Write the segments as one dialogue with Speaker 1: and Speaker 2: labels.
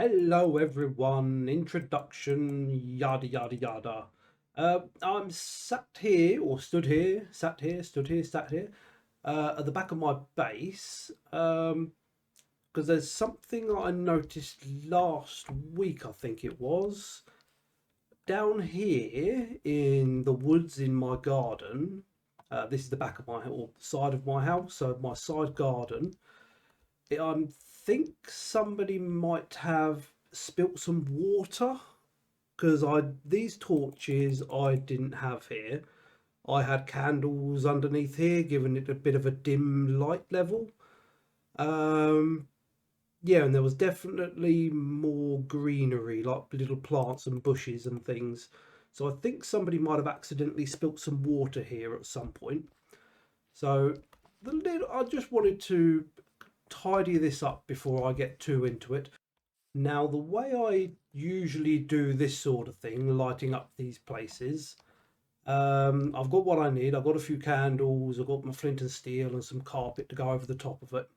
Speaker 1: Hello everyone, introduction, yada yada yada. I'm sat here, or stood here, sat here, stood here, sat here, at the back of my base, because there's something I noticed last week, I think it was, down here in the woods in my garden. This is the back of my, or side of my house, so my side garden. I think somebody might have spilt some water because these torches I didn't have here. I had candles underneath here, giving it a bit of a dim light level. Yeah, and there was definitely more greenery, like little plants and bushes and things. So I think somebody might have accidentally spilt some water here at some point. So I just wanted to tidy this up before I get too into it. Now, the way I usually do this sort of thing, lighting up these places, I've got what I need. I've got a few candles, I've got my flint and steel and some carpet to go over the top of it.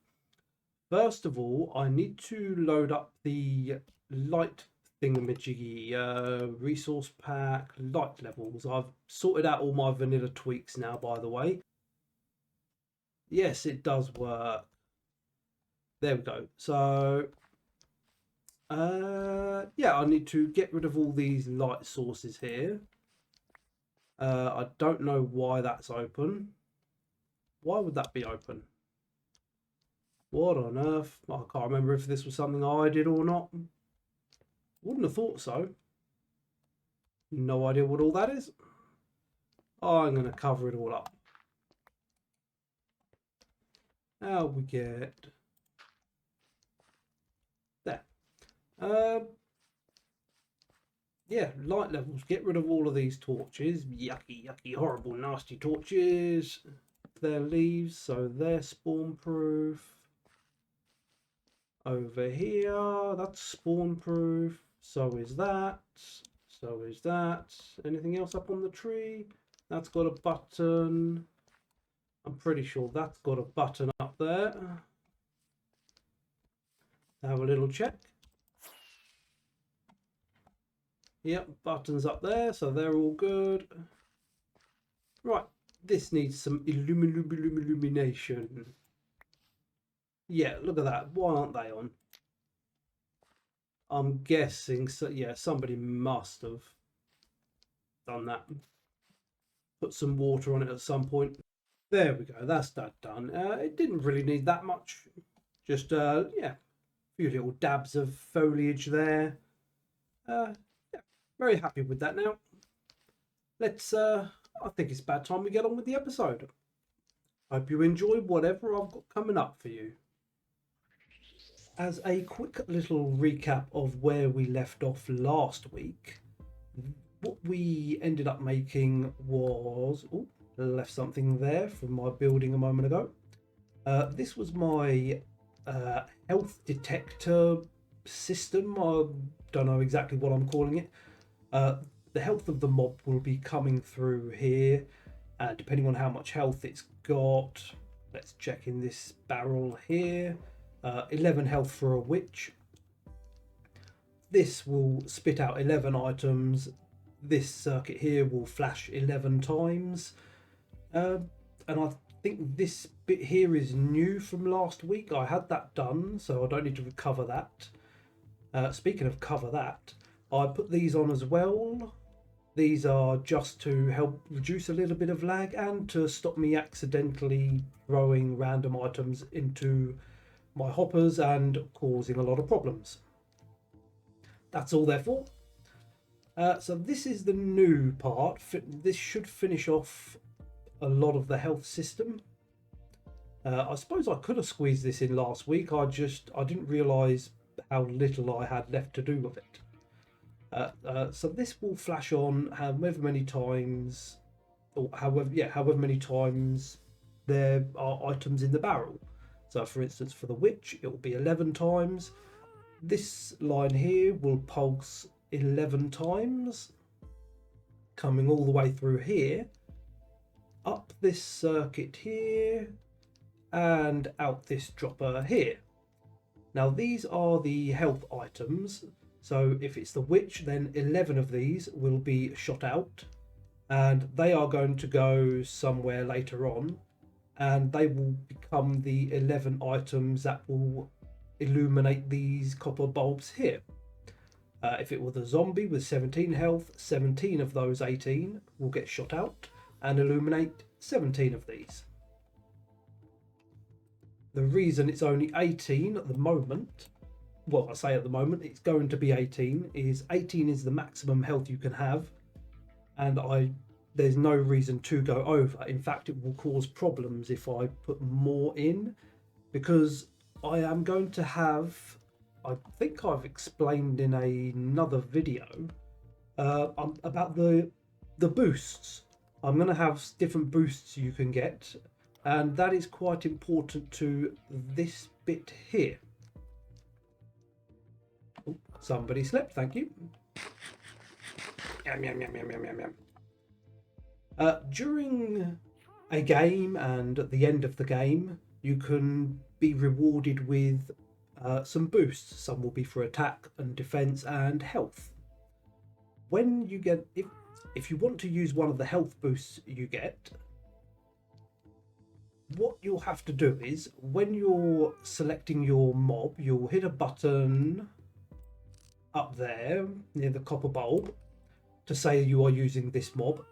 Speaker 1: First of all, I need to load up the light thingamajiggy, resource pack, light levels. I've sorted out all my vanilla tweaks now, by the way. Yes, it does work. There we go. So yeah, I need to get rid of all these light sources here. I don't know why that's open. Why would that be open? What on earth? I can't remember if this was something I did or not. Wouldn't have thought so. No idea what all that is. I'm going to cover it all up. How we get there. Yeah, light levels. Get rid of all of these torches. Yucky, yucky, horrible, nasty torches. Their leaves, so they're spawn proof. Over here, that's spawn proof. So is that. So is that. Anything else up on the tree? That's got a button. I'm pretty sure that's got a button up there. Have a little check. Yep, buttons up there, so they're all good. Right, this needs some illumination. Yeah, look at that. Why aren't they on? I'm guessing, so yeah, somebody must have done that. Put some water on it at some point. There we go, that's that done. It didn't really need that much. Just, yeah, a few little dabs of foliage there. Yeah, very happy with that now. Let's, I think it's about time we get on with the episode. Hope you enjoy whatever I've got coming up for you. As a quick little recap of where we left off last week, what we ended up making was... Oh, left something there from my building a moment ago. This was my health detector system. I don't know exactly what I'm calling it. The health of the mob will be coming through here, depending on how much health it's got. Let's check in this barrel here. 11 health for a witch. This will spit out 11 items. This circuit here will flash 11 times. And I think this bit here is new from last week. I had that done, so I don't need to recover that. Speaking of cover that, I put these on as well. These are just to help reduce a little bit of lag and to stop me accidentally throwing random items into my hoppers and causing a lot of problems. That's all they're for. So this is the new part. This should finish off a lot of the health system. I suppose I could have squeezed this in last week. I didn't realise how little I had left to do with it. So this will flash on however many times, or however many times there are items in the barrel. So for instance, for the witch, it will be 11 times. This line here will pulse 11 times, coming all the way through here, up this circuit here, and out this dropper here. Now these are the health items. So if it's the witch, then 11 of these will be shot out, and they are going to go somewhere later on, and they will become the 11 items that will illuminate these copper bulbs here. If it was a zombie with 17 health, 17 of those 18 will get shot out and illuminate 17 of these. The reason it's only 18 at the moment, well, I say at the moment, it's going to be 18, is 18 is the maximum health you can have, and there's no reason to go over. In fact, it will cause problems if I put more in, because I am going to have, I think I've explained in another video about the boosts. I'm going to have different boosts you can get, and that is quite important to this bit here. Oh, somebody slept, thank you. Yum, yum, yum, yum, yum, yum, yum. During a game and at the end of the game, you can be rewarded with some boosts. Some will be for attack and defense and health. When you get, if you want to use one of the health boosts you get, what you'll have to do is, when you're selecting your mob, you'll hit a button up there near the copper bulb to say you are using this mob.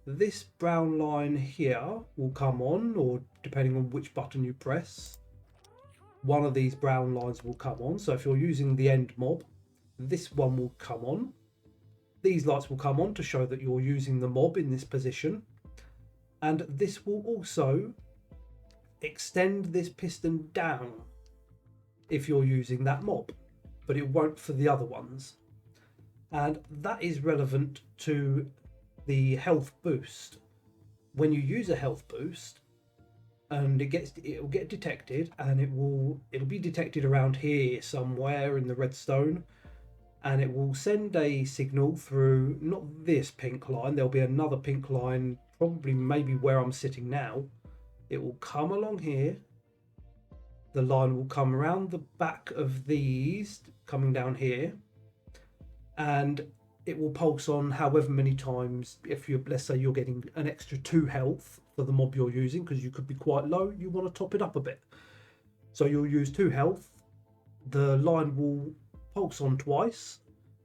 Speaker 1: This brown line here will come on, or depending on which button you press, one of these brown lines will come on. So if you're using the end mob, this one will come on. These lights will come on to show that you're using the mob in this position. And this will also extend this piston down if you're using that mob, but it won't for the other ones. And that is relevant to the health boost. When you use a health boost, and it will get detected, and it'll be detected around here somewhere in the redstone, and it will send a signal through, not this pink line, there'll be another pink line, probably maybe where I'm sitting now. It will come along here, the line will come around the back of these, coming down here, and it will pulse on however many times. If you, let's say you're getting an extra 2 health for the mob you're using, because you could be quite low, you want to top it up a bit, so you'll use 2 health. The line will pulse on twice,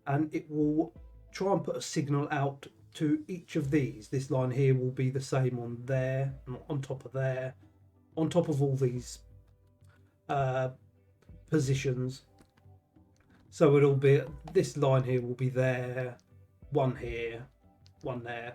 Speaker 1: and it will try and put a signal out to each of these. This line here will be the same on there, on top of there, on top of all these positions. So it'll be, this line here will be there, one here, one there.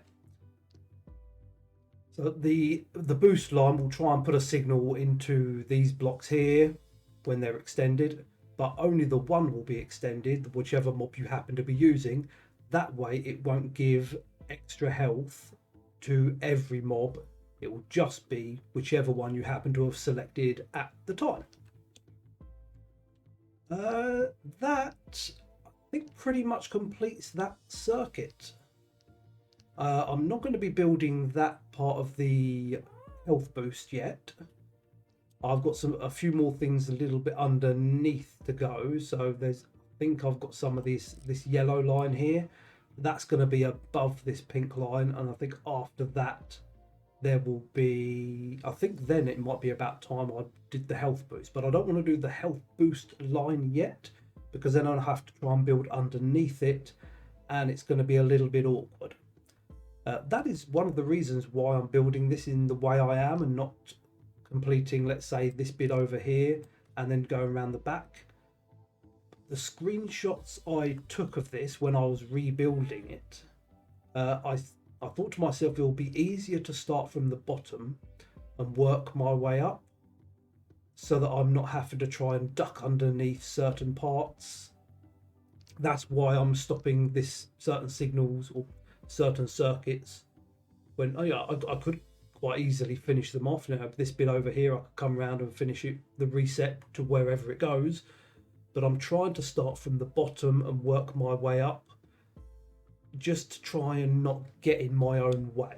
Speaker 1: So the boost line will try and put a signal into these blocks here when they're extended, but only the one will be extended, whichever mob you happen to be using. That way it won't give extra health to every mob. It will just be whichever one you happen to have selected at the time. That, I think, pretty much completes that circuit. I'm not going to be building that part of the health boost yet. I've got a few more things a little bit underneath to go. So I think I've got some of this yellow line here. That's going to be above this pink line, and I think after that there will be, I think then it might be about time I did the health boost, but I don't want to do the health boost line yet, because then I'll have to try and build underneath it, and it's going to be a little bit awkward. That is one of the reasons why I'm building this in the way I am, and not completing, let's say, this bit over here and then going around the back. The screenshots I took of this when I was rebuilding it, I thought to myself, it'll be easier to start from the bottom and work my way up, so that I'm not having to try and duck underneath certain parts. That's why I'm stopping this certain signals or certain circuits. When I could quite easily finish them off. Now this bit over here, I could come around and finish it, the reset to wherever it goes. But I'm trying to start from the bottom and work my way up, just to try and not get in my own way.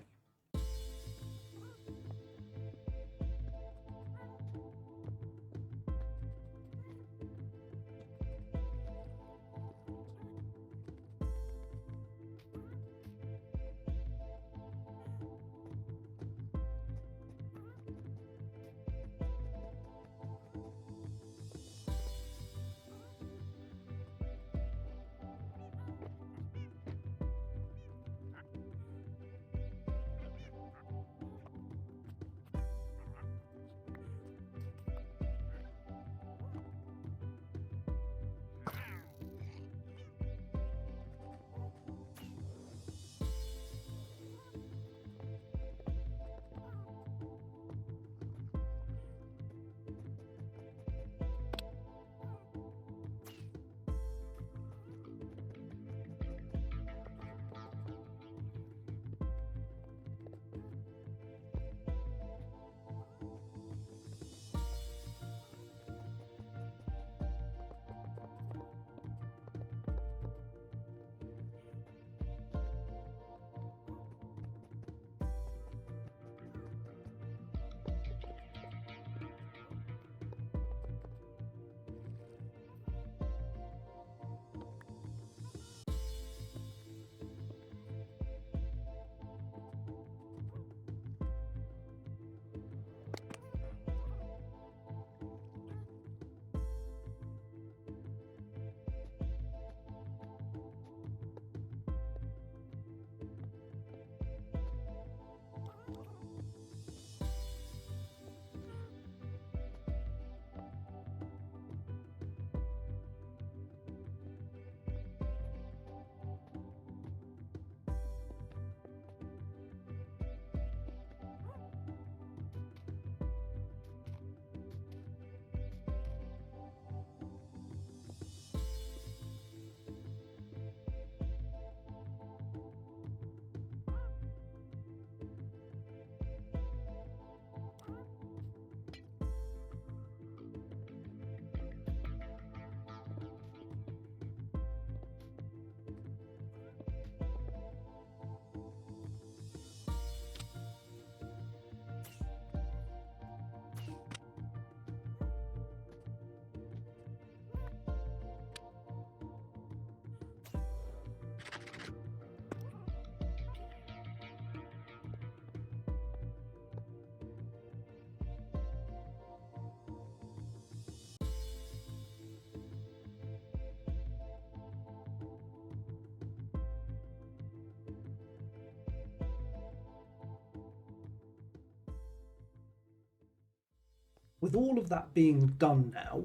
Speaker 1: with all of that being done now,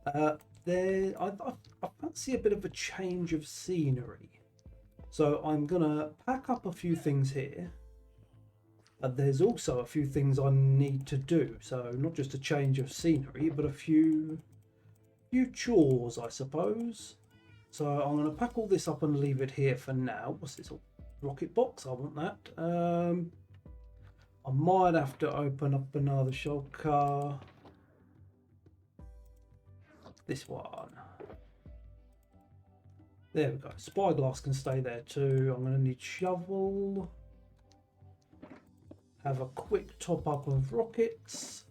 Speaker 1: I fancy a bit of a change of scenery. So I'm gonna pack up a few things here. There's also a few things I need to do. So not just a change of scenery, but a few chores, I suppose. So I'm gonna pack all this up and leave it here for now. What's this? Rocket box? I want that. I might have to open up another shulker. This one. There we go. Spyglass can stay there too. I'm going to need shovel. Have a quick top up of rockets.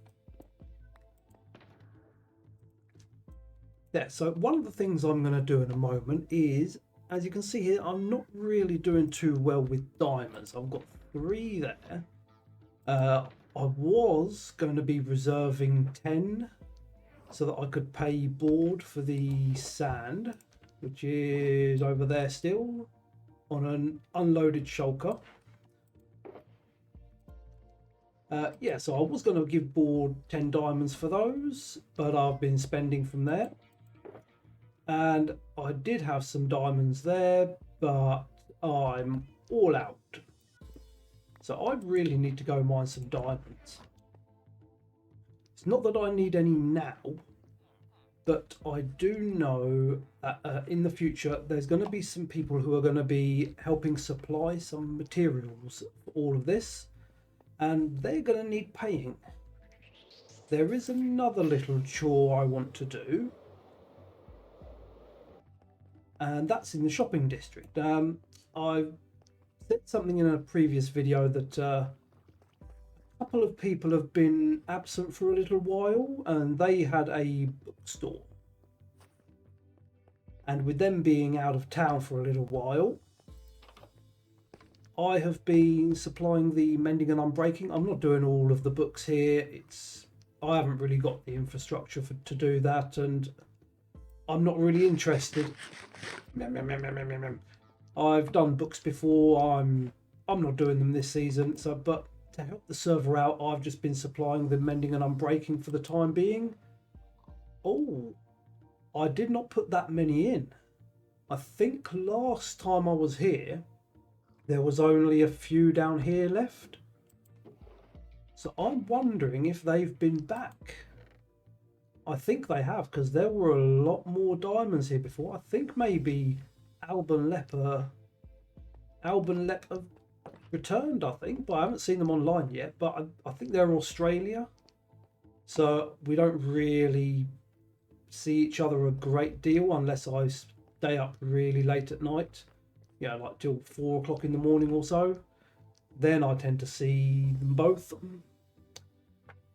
Speaker 1: There. So one of the things I'm going to do in a moment is, as you can see here, I'm not really doing too well with diamonds. I've got 3 there. I was going to be reserving 10 so that I could pay board for the sand, which is over there still on an unloaded shulker. Yeah, so I was going to give board 10 diamonds for those, but I've been spending from there. And I did have some diamonds there, but I'm all out. So I really need to go mine some diamonds. It's not that I need any now, but I do know that in the future there's going to be some people who are going to be helping supply some materials for all of this, and they're going to need paying. There is another little chore I want to do, and that's in the shopping district. I've said something in a previous video that a couple of people have been absent for a little while, and they had a bookstore. And with them being out of town for a little while, I have been supplying the mending and unbreaking. I'm not doing all of the books here. I haven't really got the infrastructure to do that, and I'm not really interested. I've done books before. I'm not doing them this season. So, but to help the server out, I've just been supplying the mending and unbreaking for the time being. Oh, I did not put that many in. I think last time I was here, there was only a few down here left. So I'm wondering if they've been back. I think they have, because there were a lot more diamonds here before. I think maybe Alban Lep returned, I think, but I haven't seen them online yet. But I think they're Australia, so we don't really see each other a great deal unless I stay up really late at night, yeah, like till 4 o'clock in the morning or so. Then I tend to see them both.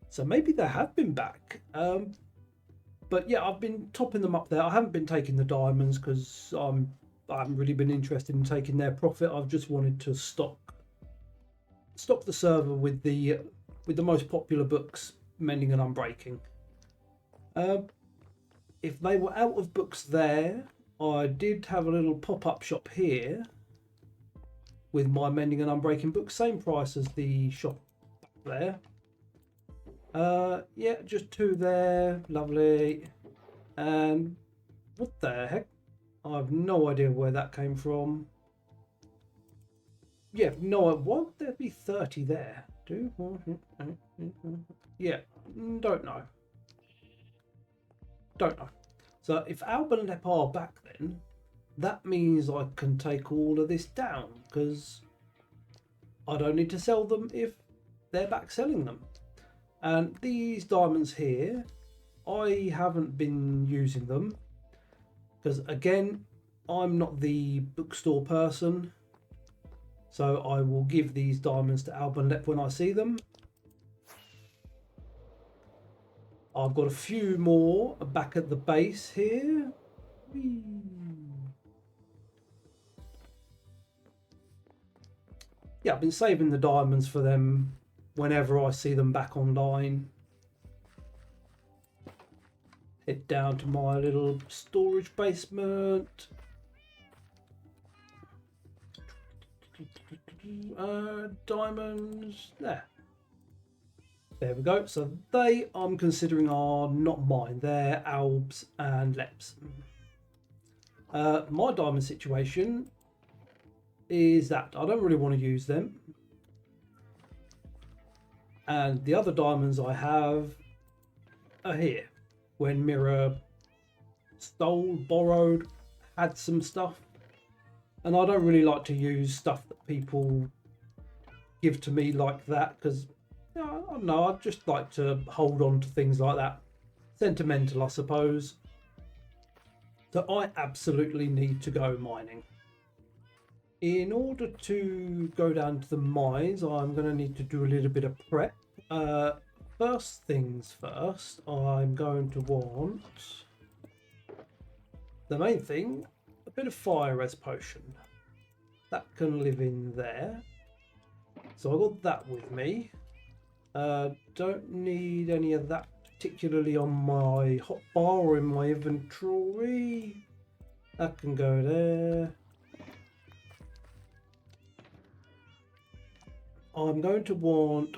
Speaker 1: So maybe they have been back. But yeah, I've been topping them up there. I haven't been taking the diamonds because I haven't really been interested in taking their profit. I've just wanted to stock the server with the most popular books, mending and unbreaking. If they were out of books there, I did have a little pop-up shop here with my mending and unbreaking books, same price as the shop back there. Yeah, just 2 there, lovely. And what the heck? I have no idea where that came from. Yeah, no, why would there be 30 there? Yeah, don't know. So if Alban and Lep are back, then that means I can take all of this down, because I don't need to sell them if they're back selling them. And these diamonds here, I haven't been using them because, again, I'm not the bookstore person, so I will give these diamonds to Alban Lep when I see them. I've got a few more back at the base here. Whee. Yeah, I've been saving the diamonds for them whenever I see them back online. Head down to my little storage basement. Diamonds there. There we go. So they, I'm considering, are not mine. They're Alb's and Lep's. My diamond situation is that I don't really want to use them. And the other diamonds I have are here. When Mirror stole, borrowed, had some stuff. And I don't really like to use stuff that people give to me like that, because I don't know, I just like to hold on to things like that. Sentimental, I suppose. So I absolutely need to go mining. In order to go down to the mines, I'm going to need to do a little bit of prep. First things first, I'm going to want the main thing, a bit of fire res potion. That can live in there. So I got that with me. Don't need any of that particularly on my hotbar or in my inventory. That can go there. I'm going to want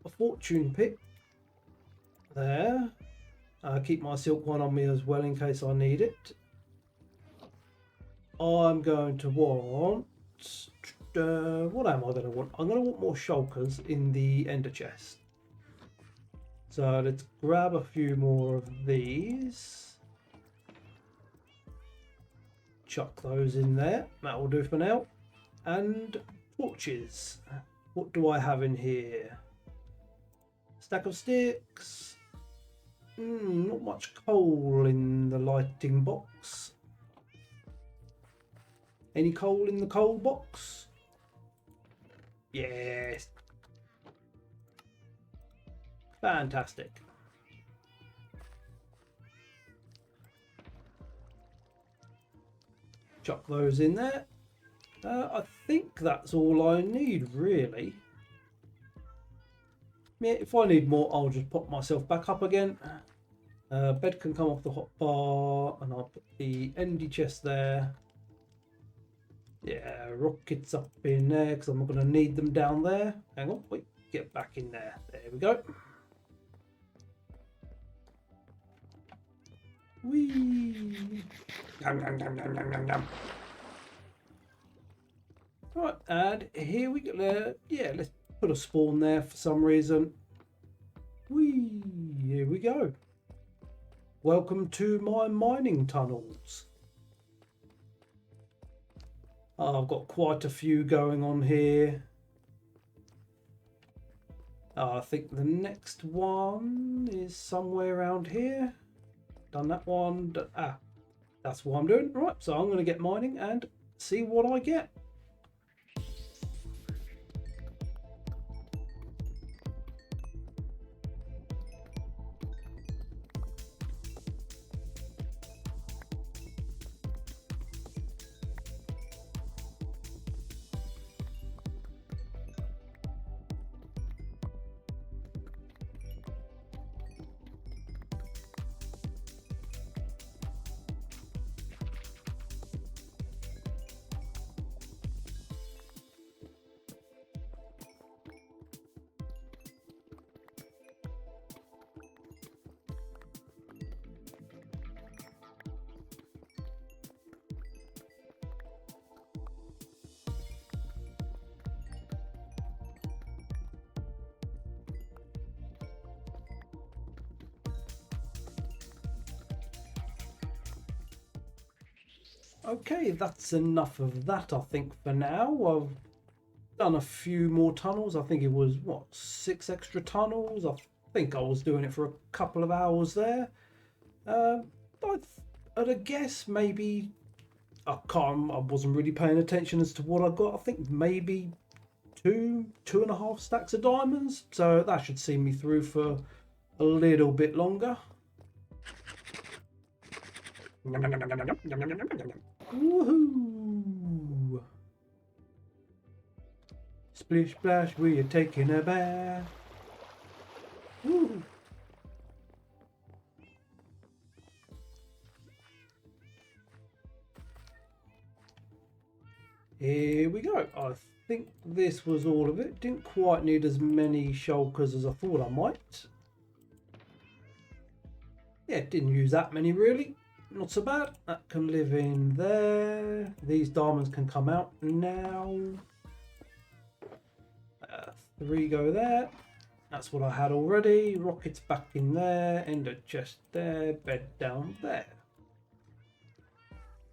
Speaker 1: a fortune pick there. Keep my silk one on me as well in case I need it. I'm going to want... what am I going to want? I'm going to want more shulkers in the ender chest. So let's grab a few more of these. Chuck those in there. That will do for now. And torches. What do I have in here? Stack of sticks. Not much coal in the lighting box. Any coal in the coal box? Yes. Fantastic. Chuck those in there. I think that's all I need, really. Yeah, if I need more, I'll just pop myself back up again. Bed can come off the hot bar, and I'll put the endy chest there. Yeah, rockets up in there because I'm not going to need them down there. Hang on, wait, get back in there. There we go. Whee! Yum, yum, yum, yum, yum, yum, yum. Right, and here we go. Yeah, let's put a spawn there for some reason. Whee! Here we go. Welcome to my mining tunnels. I've got quite a few going on here. I think the next one is somewhere around here. Done that one. That's what I'm doing. Right, so I'm going to get mining and see what I get. Okay, that's enough of that, I think, for now. I've done a few more tunnels. I think it was, what, 6 extra tunnels? I think I was doing it for a couple of hours there. I'd guess maybe, I wasn't really paying attention as to what I got. I think maybe 2.5 stacks of diamonds. So that should see me through for a little bit longer. Woohoo! Splish splash, we are taking a bath. Woo! Here we go. I think this was all of it. Didn't quite need as many shulkers as I thought I might. Yeah, didn't use that many really. Not so bad. That can live in there. These diamonds can come out now. 3 go there. That's what I had already. Rockets back in there. Ender chest there. Bed down there.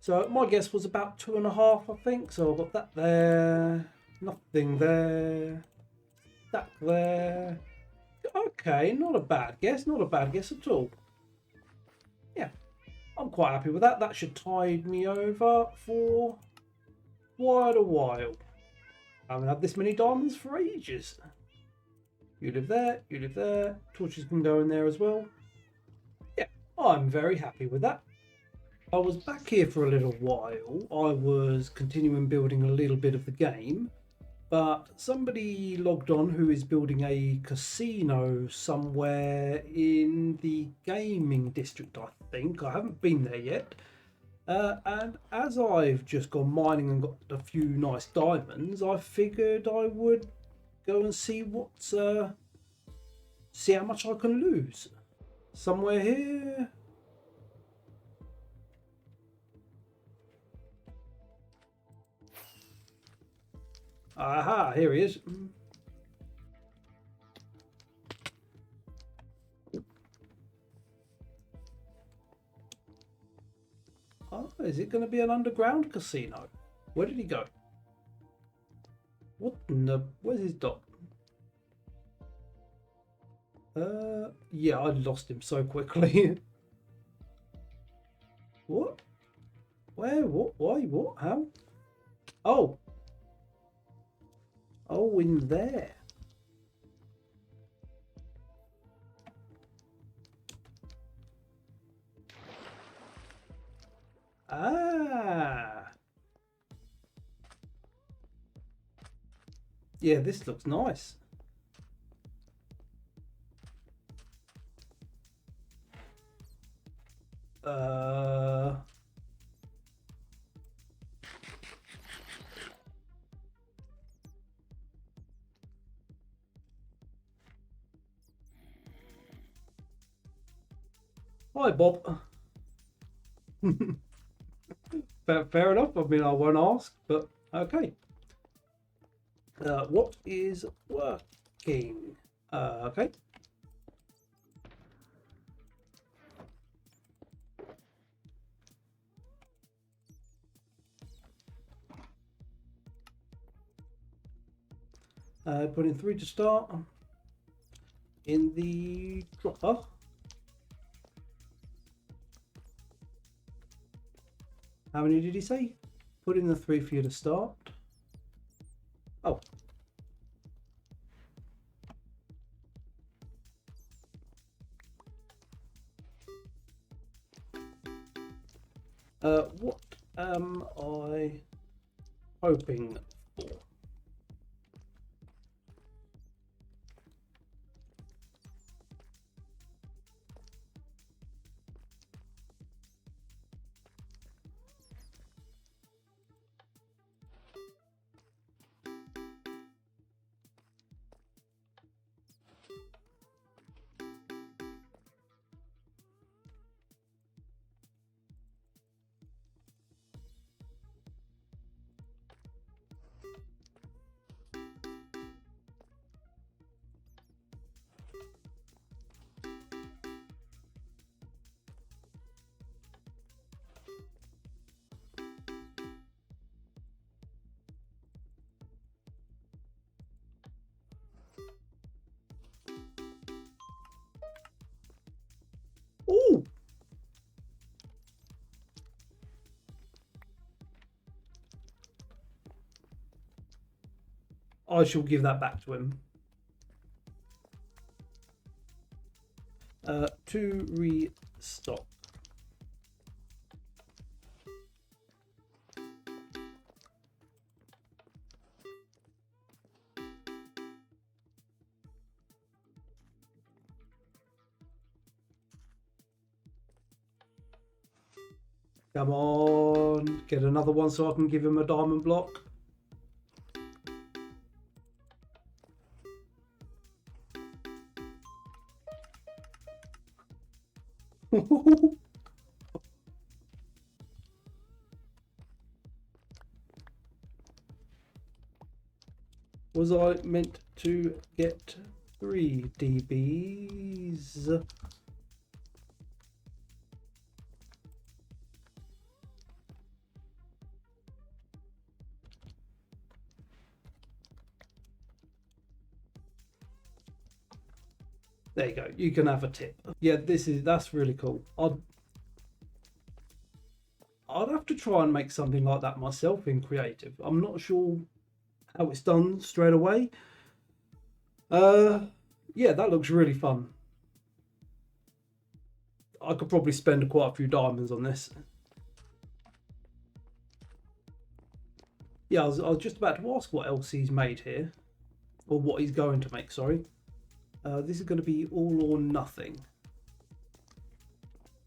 Speaker 1: So my guess was about 2.5, I think. So I've got that there. Nothing there. That there. Okay, not a bad guess. Not a bad guess at all. Yeah, I'm quite happy with that. That should tide me over for quite a while. I haven't had this many diamonds for ages. You live there, you live there. Torches can go in there as well. Yeah, I'm very happy with that. I was back here for a little while. I was continuing building a little bit of the game, but somebody logged on who is building a casino somewhere in the gaming district, I think. I haven't been there yet. And as I've just gone mining and got a few nice diamonds, I figured I would go and see see how much I can lose. Somewhere here. Aha, here he is. Oh, is it going to be an underground casino? Where did he go? What in the... Where's his dot? Yeah, I lost him so quickly. What? Where? What? Why? What? How? Oh. Oh, in there. Ah. Yeah, this looks nice. Hi, Bob. Fair enough. I mean, I won't ask, but okay. What is working? Okay. Put in 3 to start. In the dropper. How many did he say? Put in the 3 for you to start. Oh. What am I hoping for? Ooh! I shall give that back to him. To restock. Come on, get another one so I can give him a diamond block. Was I meant to get 3 DBs? There you go. You can have a tip. Yeah, that's really cool. I'd have to try and make something like that myself in creative. I'm not sure how it's done straight away. Yeah, that looks really fun. I could probably spend quite a few diamonds on this. Yeah, I was just about to ask what else he's made here, or what he's going to make. Sorry. This is going to be all or nothing.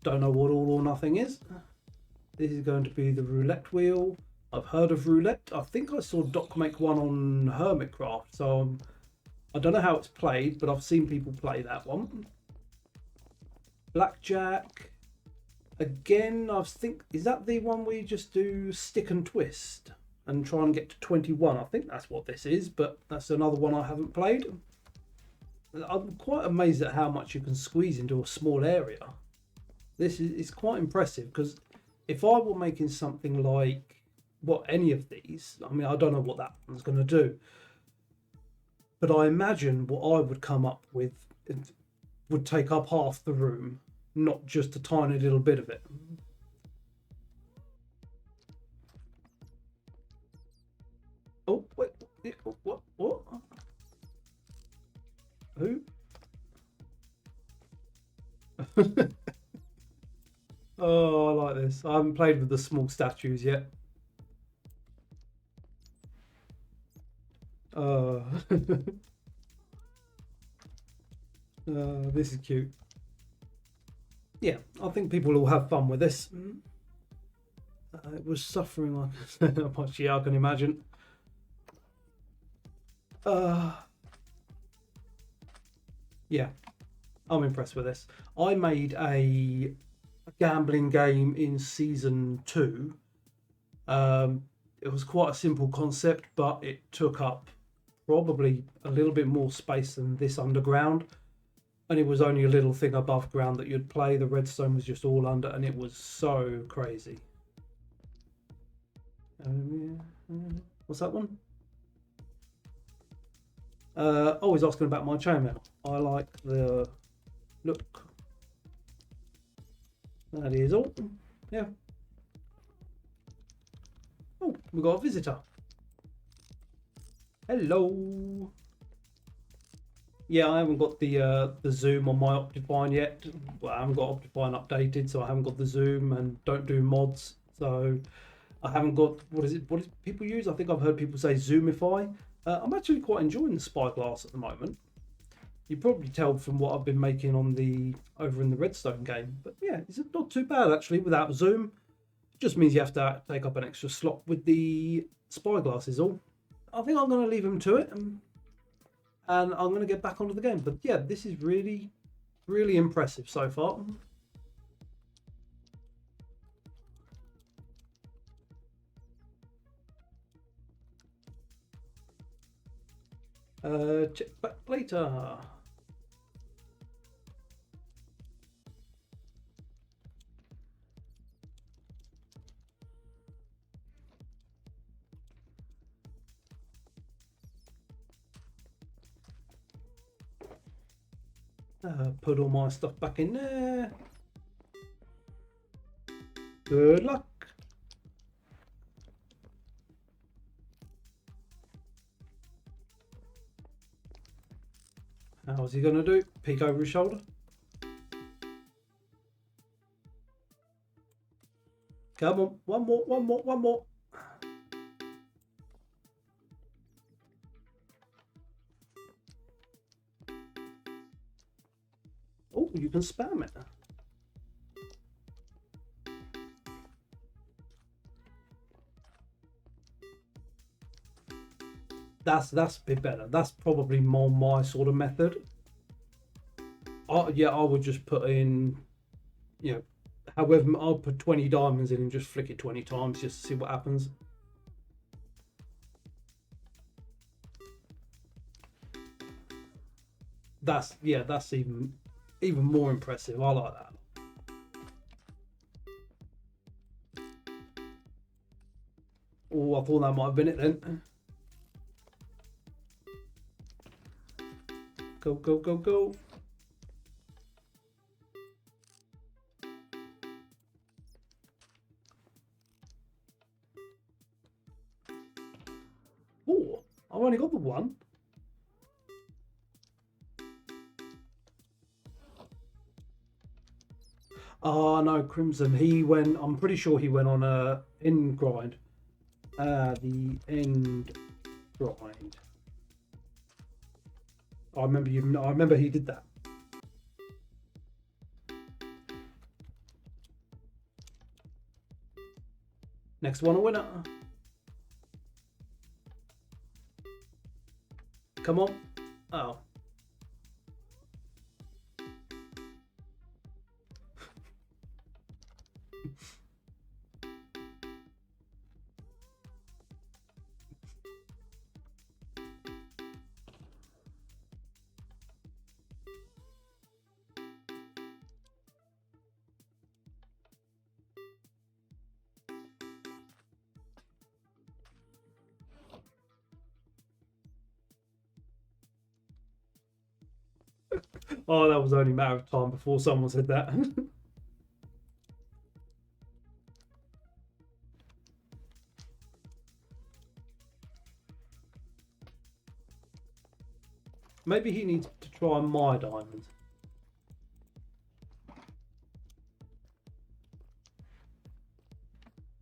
Speaker 1: Don't know what all or nothing is. This is going to be the roulette wheel. I've heard of roulette. I think I saw Doc make one on Hermitcraft, so I don't know how it's played, but I've seen people play that one. Blackjack. Again, I think, is that the one where you just do stick and twist and try and get to 21? I think that's what this is, but that's another one I haven't played. I'm quite amazed at how much you can squeeze into a small area. This is quite impressive, because if I were making something like any of these, I mean, I don't know what that one's going to do, but I imagine what I would come up with would take up half the room, not just a tiny little bit of it. Oh, wait, what? Who? Oh, I like this. I haven't played with the small statues yet. This is cute. Yeah, I think people will have fun with this. It was suffering like much. Yeah, I can imagine. Yeah, I'm impressed with this. I made a gambling game in season 2. It was quite a simple concept, but it took up probably a little bit more space than this underground, and it was only a little thing above ground that you'd play. The redstone was just all under, and it was so crazy. What's that one? Oh, he's asking about my chainmail. I like the look. That is all. Yeah. Oh, we got a visitor. Hello. Yeah, I haven't got the zoom on my Optifine yet. Well, I haven't got Optifine updated, so I haven't got the zoom and don't do mods. So I haven't got what is people use? I think I've heard people say Zoomify. I'm actually quite enjoying the spyglass at the moment. You probably tell from what I've been making on over in the redstone game, but yeah, it's not too bad actually without zoom. It just means you have to take up an extra slot with the spyglass is all. I think I'm going to leave him to it, and I'm going to get back onto the game. But yeah, this is really, really impressive so far. Check back later. Put all my stuff back in there. Good luck. How's he gonna do? Peek over his shoulder. Come on, one more. Oh, you can spam it. That's a bit better. That's probably more my sort of method. Yeah, I would just put in you know, however, I'll put 20 diamonds in and just flick it 20 times just to see what happens. That's even more impressive. I like that. Oh, I thought that might have been it then. Go, go, go, go. Oh, I've only got the one. Oh no, Crimson. He went. I'm pretty sure he went on a end grind. The end grind. I remember you. I remember he did that. Next one, a winner. Come on. Oh. Oh, that was only a matter of time before someone said that. Maybe he needs to try my diamond.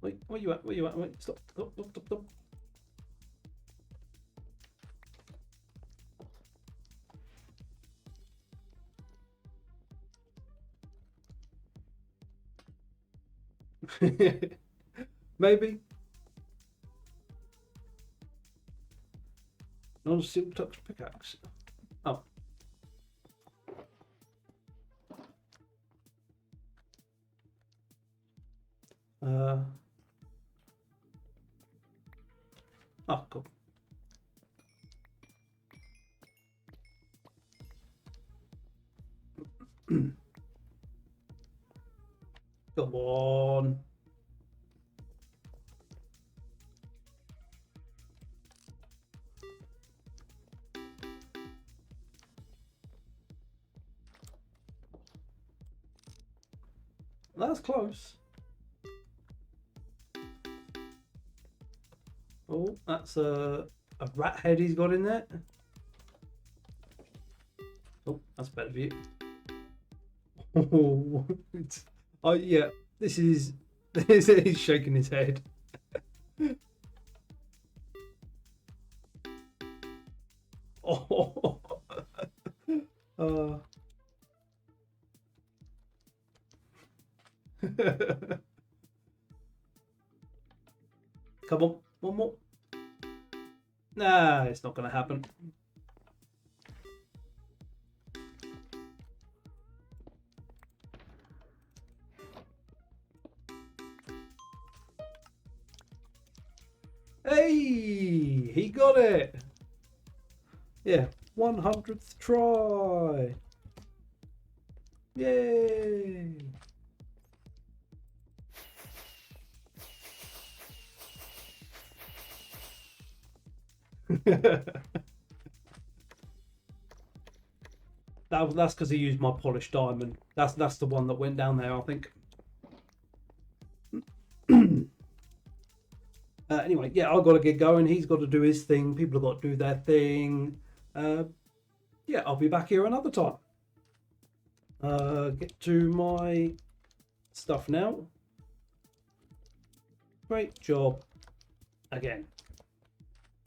Speaker 1: Wait, where you at? Where you at? Wait, stop, stop, stop, stop, stop. Maybe. Not a silk touch pickaxe. Oh. Oh, cool. Come on. That's close. Oh, that's a rat head he's got in there. Oh, that's a better view. Oh, yeah, this is. He's shaking his head. Oh. Come on, one more. Nah, it's not going to happen. Hey, he got it. Yeah, 100th try. Yay. That's because he used my polished diamond. That's the one that went down there, I think. Anyway, yeah, I've got to get going. He's got to do his thing. People have got to do their thing. Yeah, I'll be back here another time. Get to my stuff now. Great job. Again.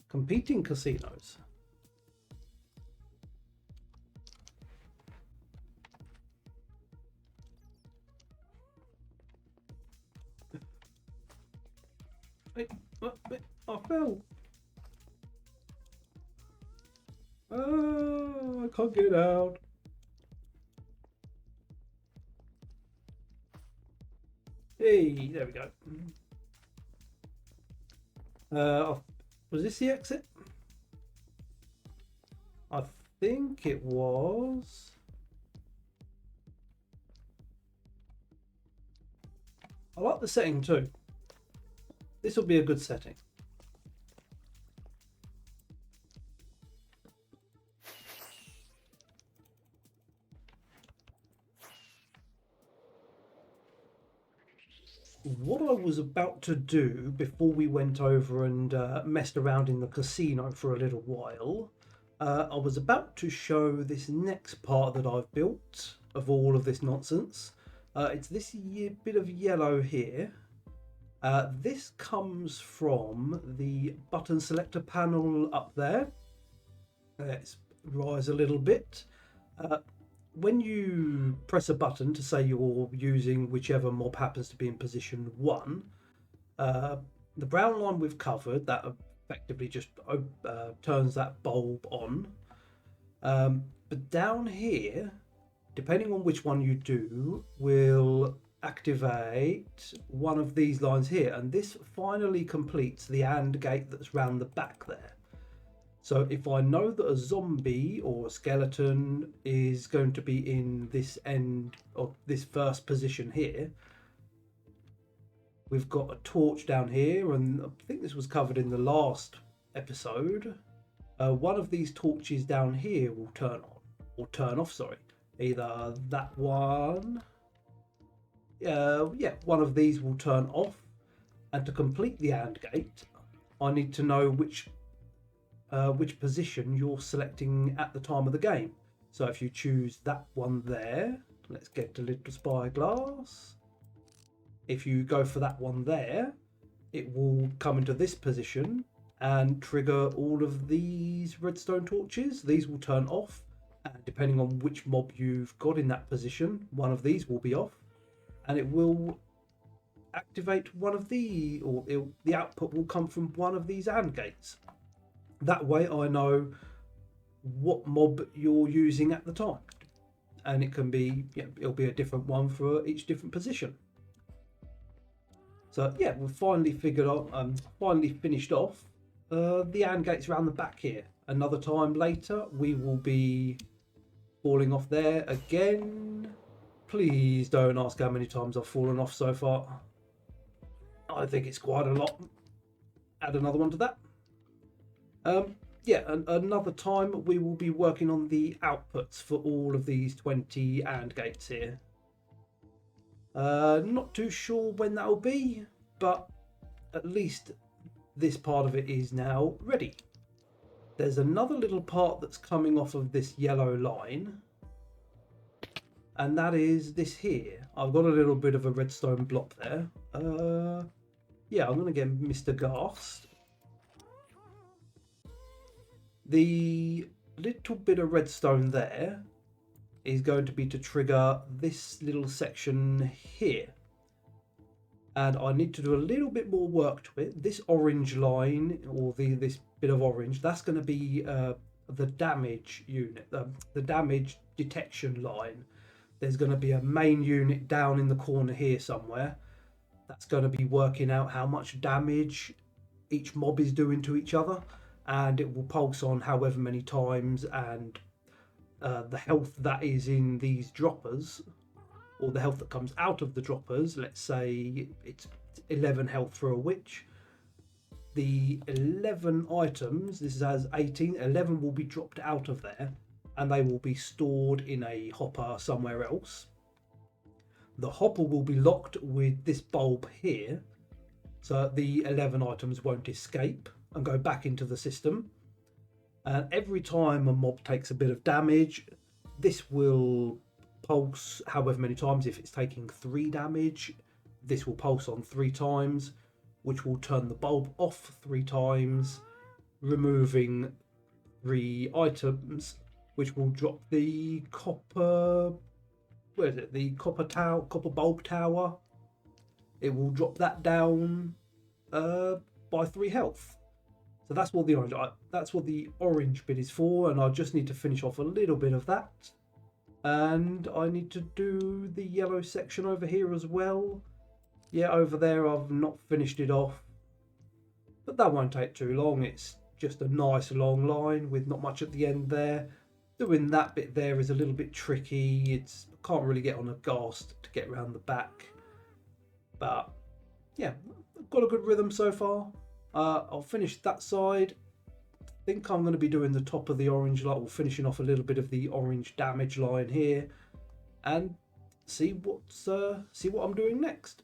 Speaker 1: Competing casinos. Wait, I fell. I can't get out. Hey, there we go. Was this the exit? I think it was. I like the setting too. This will be a good setting. What I was about to do before we went over and messed around in the casino for a little while, I was about to show this next part that I've built of all of this nonsense. It's this bit of yellow here. This comes from the button selector panel up there. Let's rise a little bit. When you press a button to say you're using whichever mob happens to be in position 1, the brown line we've covered, that effectively just turns that bulb on. But down here, depending on which one you do, will activate one of these lines here, and this finally completes the AND gate that's round the back there. So if I know that a zombie or a skeleton is going to be in this end of this first position here, we've got a torch down here, and I think this was covered in the last episode. One of these torches down here will turn on, or turn off, sorry. Either that one, yeah, one of these will turn off. And to complete the AND gate, I need to know which position you're selecting at the time of the game. So if you choose that one there, let's get a little spyglass. If you go for that one there, it will come into this position and trigger all of these redstone torches. These will turn off, and depending on which mob you've got in that position, one of these will be off, and it will activate one of the, or the output will come from one of these AND gates. That way I know what mob you're using at the time, and it can be, yeah, it'll be a different one for each different position. So yeah, we've finally figured out, finally finished off the AND gates around the back here. Another time later we will be falling off there again. Please don't ask how many times I've fallen off so far. I think it's quite a lot. Add another one to that. Yeah, another time we will be working on the outputs for all of these 20 AND gates here. Not too sure when that'll be, but at least this part of it is now ready. There's another little part that's coming off of this yellow line, and that is this here. I've got a little bit of a redstone block there. Yeah, I'm going to get Mr. Ghast. The little bit of redstone there is going to be to trigger this little section here. And I need to do a little bit more work to it. This orange line, or this bit of orange, that's going to be the damage unit, the damage detection line. There's going to be a main unit down in the corner here somewhere. That's going to be working out how much damage each mob is doing to each other. And it will pulse on however many times, and the health that is in these droppers, or the health that comes out of the droppers, let's say it's 11 health for a witch. The 11 items, this has 18, 11 will be dropped out of there, and they will be stored in a hopper somewhere else. The hopper will be locked with this bulb here, so the 11 items won't escape and go back into the system. And every time a mob takes a bit of damage, this will pulse however many times. If it's taking 3 damage, this will pulse on 3 times, which will turn the bulb off 3 times, removing 3 items, which will drop the copper, where is it, the copper bulb tower. It will drop that down by 3 health. So that's what the orange bit is for, and I just need to finish off a little bit of that. And I need to do the yellow section over here as well. Yeah, over there I've not finished it off, but that won't take too long. It's just a nice long line with not much at the end there. Doing that bit there is a little bit tricky. It's can't really get on a ghast to get around the back, but yeah, I've got a good rhythm so far. I'll finish that side. I think I'm going to be doing the top of the orange line, or finishing off a little bit of the orange damage line here, and see what I'm doing next.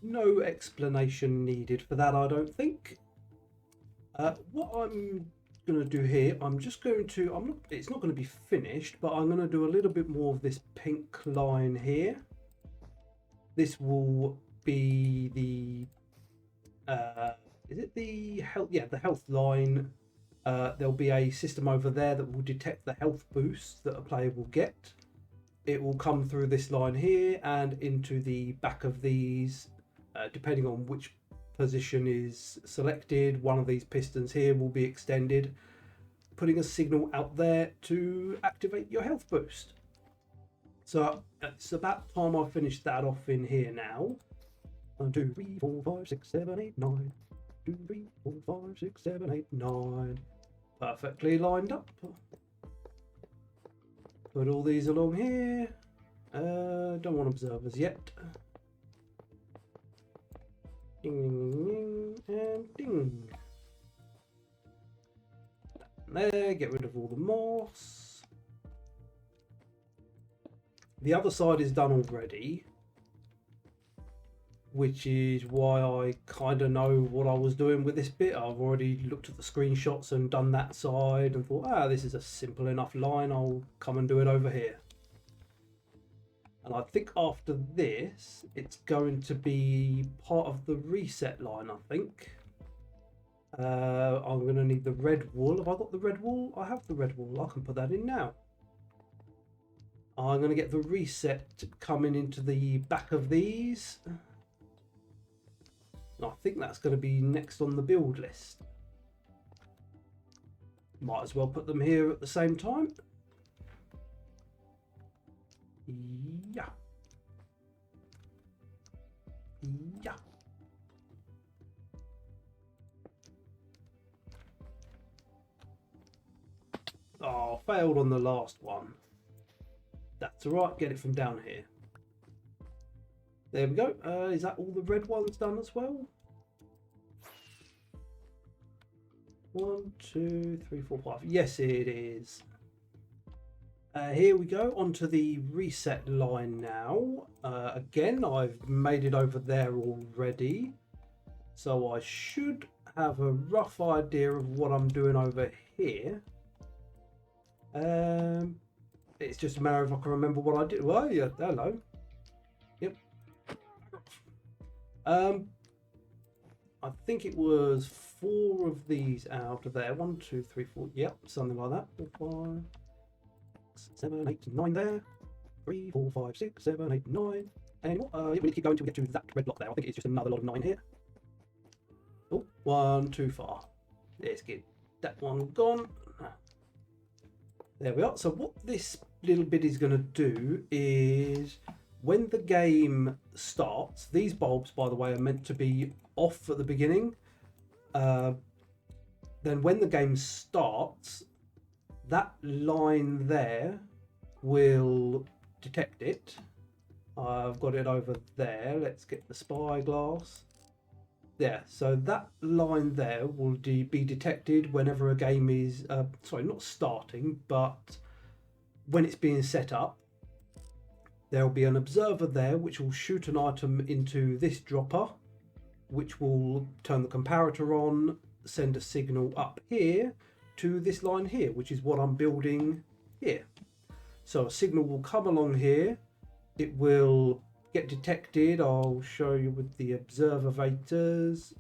Speaker 1: No explanation needed for that, I don't think. What I'm going to do here, I'm just going to, it's not going to be finished, but I'm going to do a little bit more of this pink line here. This will be the, is it the health? Yeah, the health line. There'll be a system over there that will detect the health boost that a player will get. It will come through this line here and into the back of these, depending on which position is selected. One of these pistons here will be extended, putting a signal out there to activate your health boost. So it's about time I finish that off in here now. 1, 2, 3, 4, 5, 6, 7, 8, 9. 2, 3, 4, 5, 6, 7, 8, 9. Perfectly lined up. Put all these along here. Don't want observers yet. Ding, and ding. There, get rid of all the moss. The other side is done already, which is why I kind of know what I was doing with this bit. I've already looked at the screenshots and done that side and thought, this is a simple enough line, I'll come and do it over here. And I think after this, it's going to be part of the reset line, I think. I'm going to need the red wool. Have I got the red wool? I have the red wool. I can put that in now. I'm going to get the reset coming into the back of these. And I think that's going to be next on the build list. Might as well put them here at the same time. Yeah. Yeah. Oh, failed on the last one. That's alright, get it from down here. There we go. Is that all the red ones done as well? 1, 2, 3, 4, 5. Yes, it is. Here we go, onto the reset line now. Again, I've made it over there already. So I should have a rough idea of what I'm doing over here. It's just a matter of if I can remember what I did. Well, yeah, hello. Yep. I think it was 4 of these out of there. 1, 2, 3, 4. Yep, something like that. 4, 5, 6, 7, 8, 9 there. 3, 4, 5, 6, 7, 8, 9. And we need to keep going until we get to that red block there. I think it's just another lot of 9 here. Oh, 1 too far. Let's get that one gone. There we are. So what this little bit is going to do is, when the game starts, these bulbs, by the way, are meant to be off at the beginning. Then when the game starts, that line there will detect it. I've got it over there. Let's get the spyglass. There, so that line there will be detected whenever a game is, sorry, not starting, but when it's being set up. There will be an observer there which will shoot an item into this dropper, which will turn the comparator on, send a signal up here to this line here, which is what I'm building here. So a signal will come along here, it will get detected. I'll show you with the observators.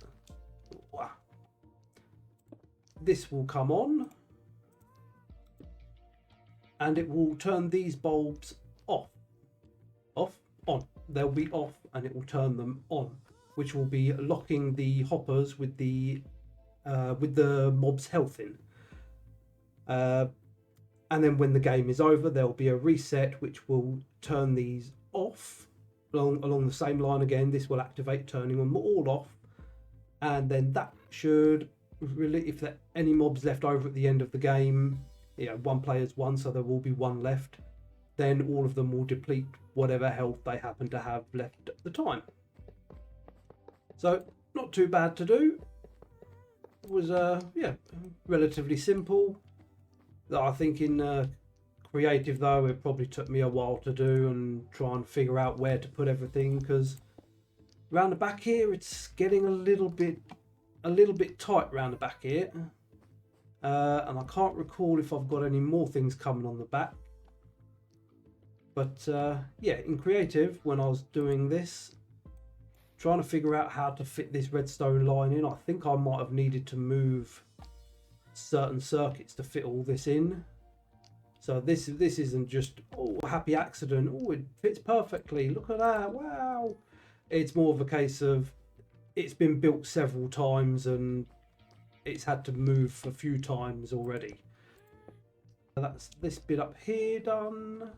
Speaker 1: This will come on and it will turn these bulbs off, on. They'll be off and it will turn them on, which will be locking the hoppers with the mob's health in. And then when the game is over, there'll be a reset which will turn these off along the same line again. This will activate turning them all off, and then that should really, if there are any mobs left over at the end of the game, one player's won, so there will be one left, then all of them will deplete whatever health they happen to have left at the time. So not too bad to do. It was relatively simple. I think in creative though, it probably took me a while to do and try and figure out where to put everything, because around the back here it's getting a little bit tight around the back here, and I can't recall if I've got any more things coming on the back. But yeah, in creative, when I was doing this, trying to figure out how to fit this redstone line in, I think I might have needed to move certain circuits to fit all this in. So this isn't just, oh, a happy accident, oh, it fits perfectly, look at that, wow. It's more of a case of it's been built several times and it's had to move a few times already. That's this bit up here done.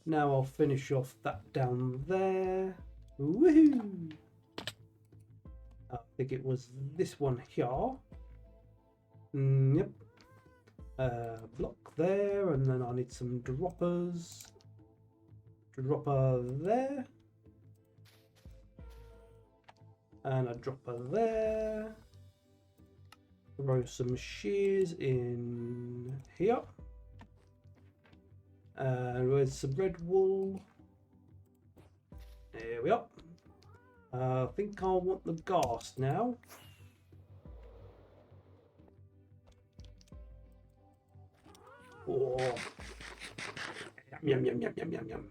Speaker 1: Now I'll finish off that down there. Woohoo! I think it was this one here. Yep. Block there, and then I need some droppers. Dropper there. And a dropper there. Throw some shears in here. And where's some red wool? There we are. I think I want the ghast now. Oh. Yum, yum, yum, yum, yum, yum.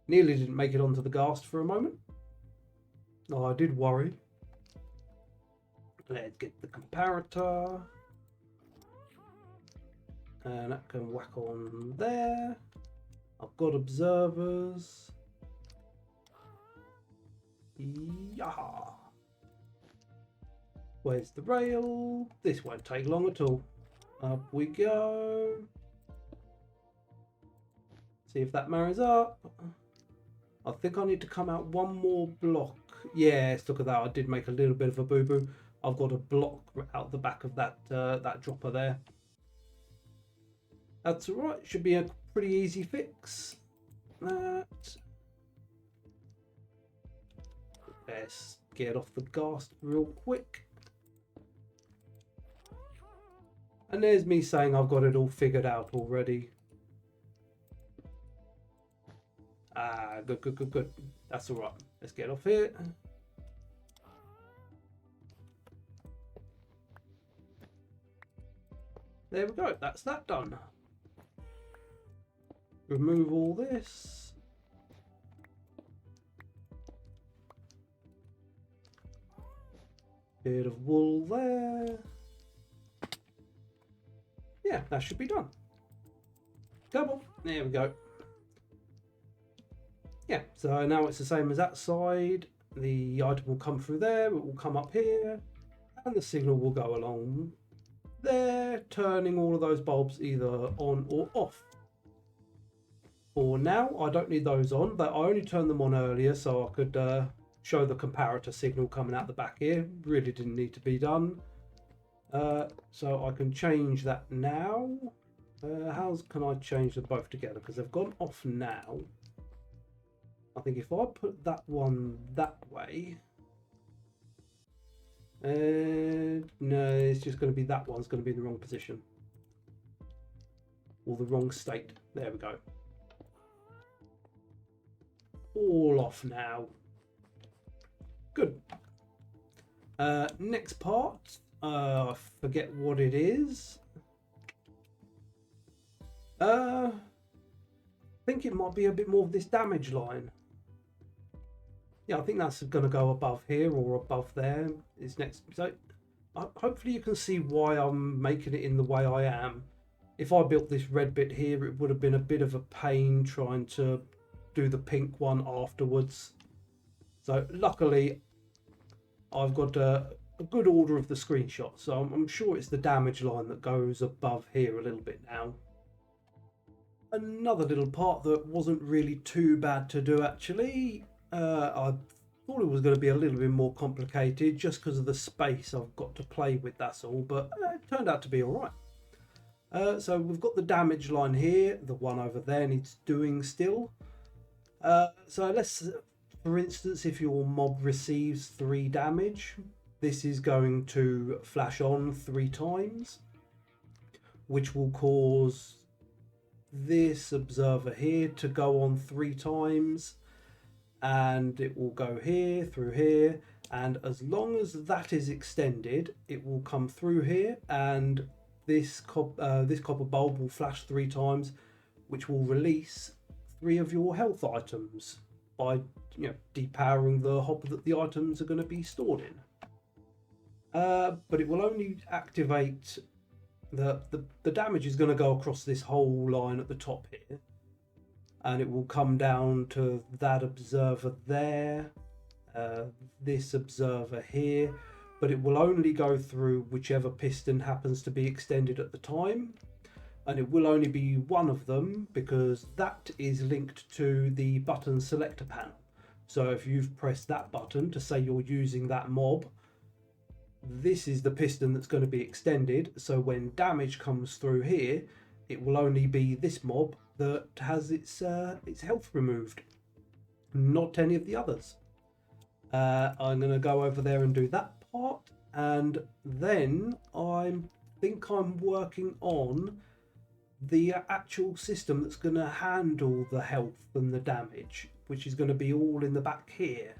Speaker 1: Nearly didn't make it onto the ghast for a moment. Oh, I did worry. Let's get the comparator. And that can whack on there. I've got observers. Yeah. Where's the rail? This won't take long at all. Up we go. See if that marries up. I think I need to come out one more block. Yes, look at that. I did make a little bit of a boo-boo. I've got a block out the back of that that dropper there. That's all right. Should be a pretty easy fix. That. Let's get off the ghast real quick. And there's me saying I've got it all figured out already. Ah, good, good, good, good. That's all right. Let's get off here. There we go. That's that done. Remove all this. Bit of wool there. Yeah, that should be done. Come on, there we go. Yeah, so now it's the same as that side. The item will come through there, it will come up here, and the signal will go along there, turning all of those bulbs either on or off. For now, I don't need those on, but I only turned them on earlier so I could show the comparator signal coming out the back here. Really didn't need to be done. So I can change that now. How can I change them both together? Because they've gone off now. I think if I put that one that way, no, it's just going to be that one's going to be in the wrong position. Or the wrong state. There we go. All off now. Good. Next part. I forget what it is. I think it might be a bit more of this damage line. Yeah, I think that's going to go above here or above there. Is next. So hopefully you can see why I'm making it in the way I am. If I built this red bit here, it would have been a bit of a pain trying to do the pink one afterwards. So luckily I've got a good order of the screenshot, so I'm sure it's the damage line that goes above here a little bit now. Another little part that wasn't really too bad to do actually. I thought it was going to be a little bit more complicated just because of the space I've got to play with, that's all, but it turned out to be alright. So we've got the damage line here, the one over there needs doing still. So let's, for instance, if your mob receives 3 damage, this is going to flash on 3 times, which will cause this observer here to go on 3 times, and it will go here, through here, and as long as that is extended, it will come through here, and this copper bulb will flash 3 times, which will release 3 of your health items by depowering the hopper that the items are going to be stored in. But it will only activate the damage is going to go across this whole line at the top here, and it will come down to that observer there, this observer here, but it will only go through whichever piston happens to be extended at the time, and it will only be one of them because that is linked to the button selector panel. So if you've pressed that button to say you're using that mob, this is the piston that's going to be extended, so when damage comes through here, it will only be this mob that has its health removed, not any of the others. I'm going to go over there and do that part, and then I think I'm working on the actual system that's going to handle the health and the damage, which is going to be all in the back here.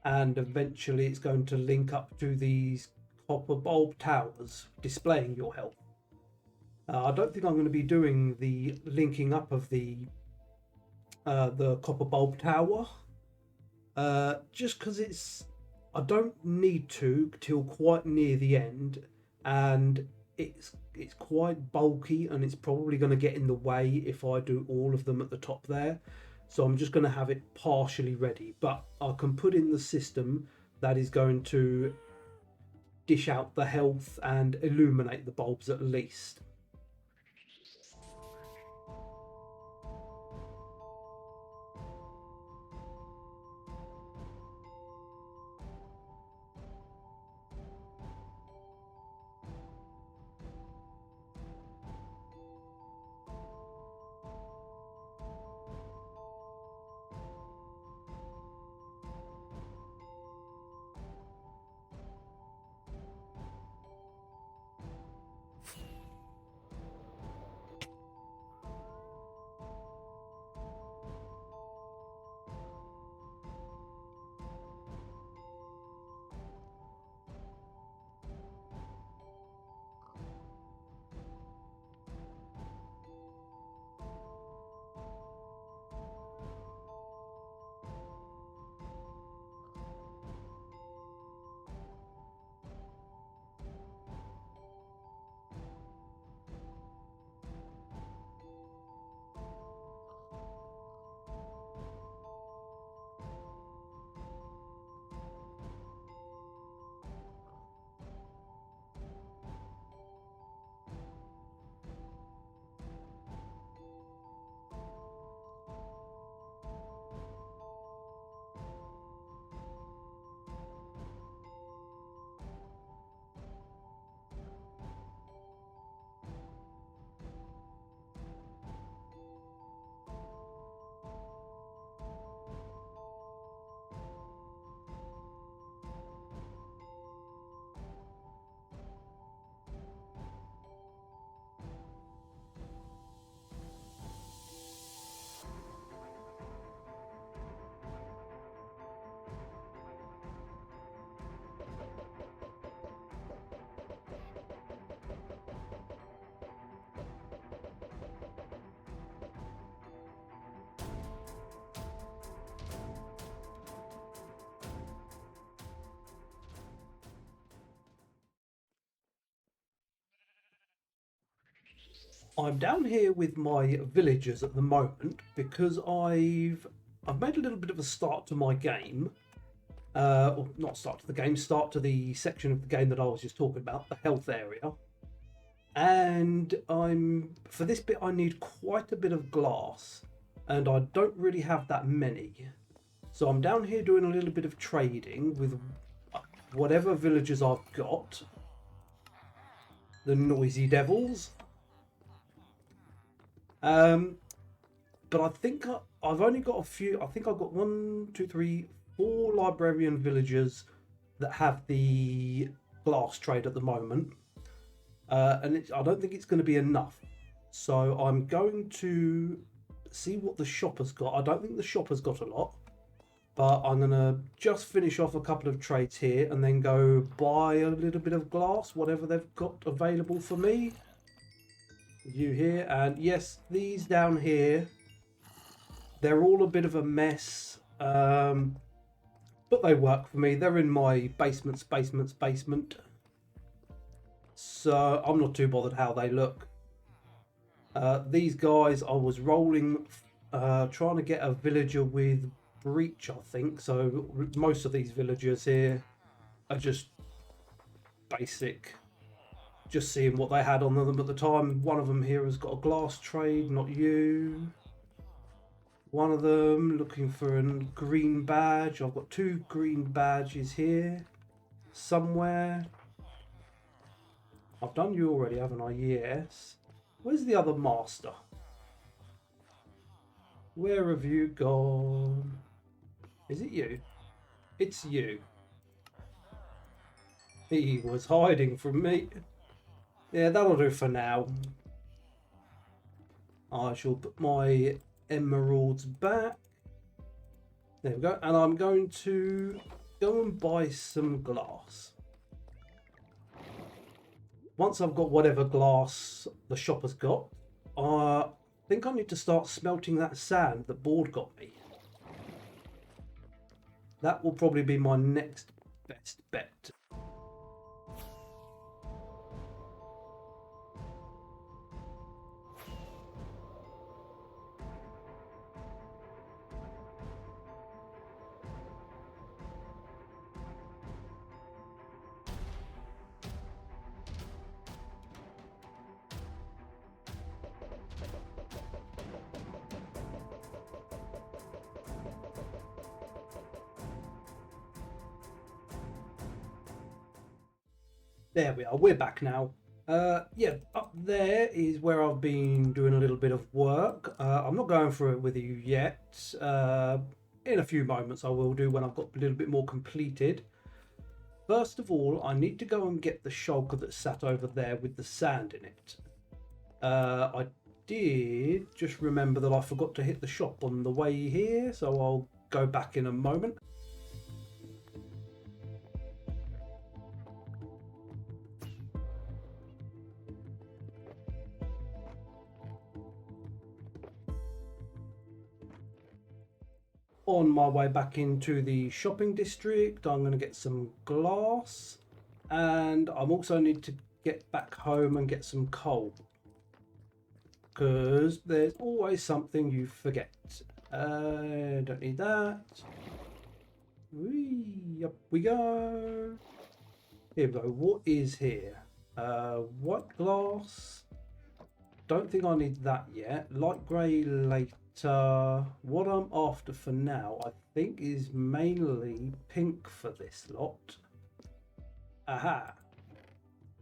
Speaker 1: And eventually it's going to link up to these copper bulb towers displaying your health. I don't think I'm going to be doing the linking up of the copper bulb tower, just because I don't need to till quite near the end, and it's quite bulky and it's probably going to get in the way if I do all of them at the top there. So I'm just going to have it partially ready, but I can put in the system that is going to dish out the health and illuminate the bulbs at least. I'm down here with my villagers at the moment because I've made a little bit of a start to my game. Or not start to the game, start to the section of the game that I was just talking about, the health area. And for this bit I need quite a bit of glass, and I don't really have that many. So I'm down here doing a little bit of trading with whatever villagers I've got. The noisy devils. But I think I've only got a few. I think I've got 1, 2, 3, 4 librarian villagers that have the glass trade at the moment, and I don't think it's going to be enough. So I'm going to see what the shopper's got. I don't think the shopper's got a lot, but I'm going to just finish off a couple of trades here and then go buy a little bit of glass, whatever they've got available for me. You here, and yes, these down here, they're all a bit of a mess, but they work for me. They're in my basement, so I'm not too bothered how they look. These guys, I was rolling, trying to get a villager with breach, I think. So most of these villagers here are just basic. Just seeing what they had on them at the time. One of them here has got a glass trade, not you. One of them looking for a green badge. I've got 2 green badges here somewhere. I've done you already, haven't I? Yes. Where's the other master? Where have you gone? Is it you? It's you. He was hiding from me. Yeah, that'll do for now. I shall put my emeralds back. There we go. And I'm going to go and buy some glass. Once I've got whatever glass the shopper's got, I think I need to start smelting that sand that Board got me. That will probably be my next best bet. There we are, we're back now. Yeah, up there is where I've been doing a little bit of work. I'm not going through it with you yet. In a few moments I will do when I've got a little bit more completed. First of all, I need to go and get the shulker that sat over there with the sand in it. I did just remember that I forgot to hit the shop on the way here, so I'll go back in a moment. On my way back into the shopping district, I'm going to get some glass, and I'm also need to get back home and get some coal, because there's always something you forget. Don't need that. Whee, up we go. Here we go. What is here? White glass. Don't think I need that yet. Light grey later. What I'm after for now, I think, is mainly pink for this lot. Aha!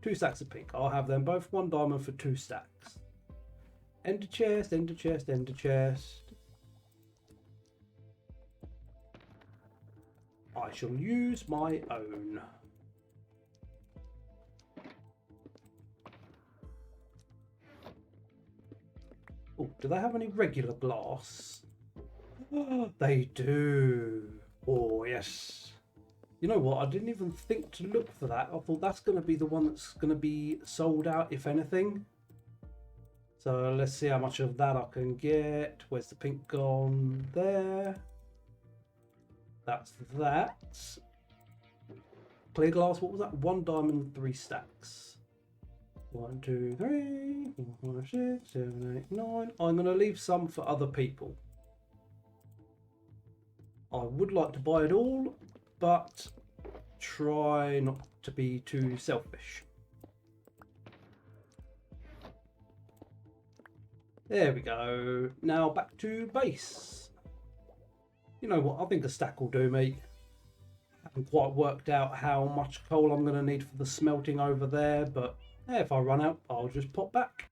Speaker 1: 2 stacks of pink. I'll have them both. 1 diamond for 2 stacks. Ender chest, ender chest, ender chest. I shall use my own. Oh, do they have any regular glass? Oh, they do. Oh, yes. You know what? I didn't even think to look for that. I thought that's going to be the one that's going to be sold out, if anything. So let's see how much of that I can get. Where's the pink gone? There. That's that. Clear glass, what was that? 1 diamond, 3 stacks. 1, 2, 3, 4, 5, 6, 7, 8, 9. I'm going to leave some for other people. I would like to buy it all, but try not to be too selfish. There we go. Now back to base. You know what? I think a stack will do, mate. Haven't quite worked out how much coal I'm going to need for the smelting over there, but yeah, if I run out, I'll just pop back.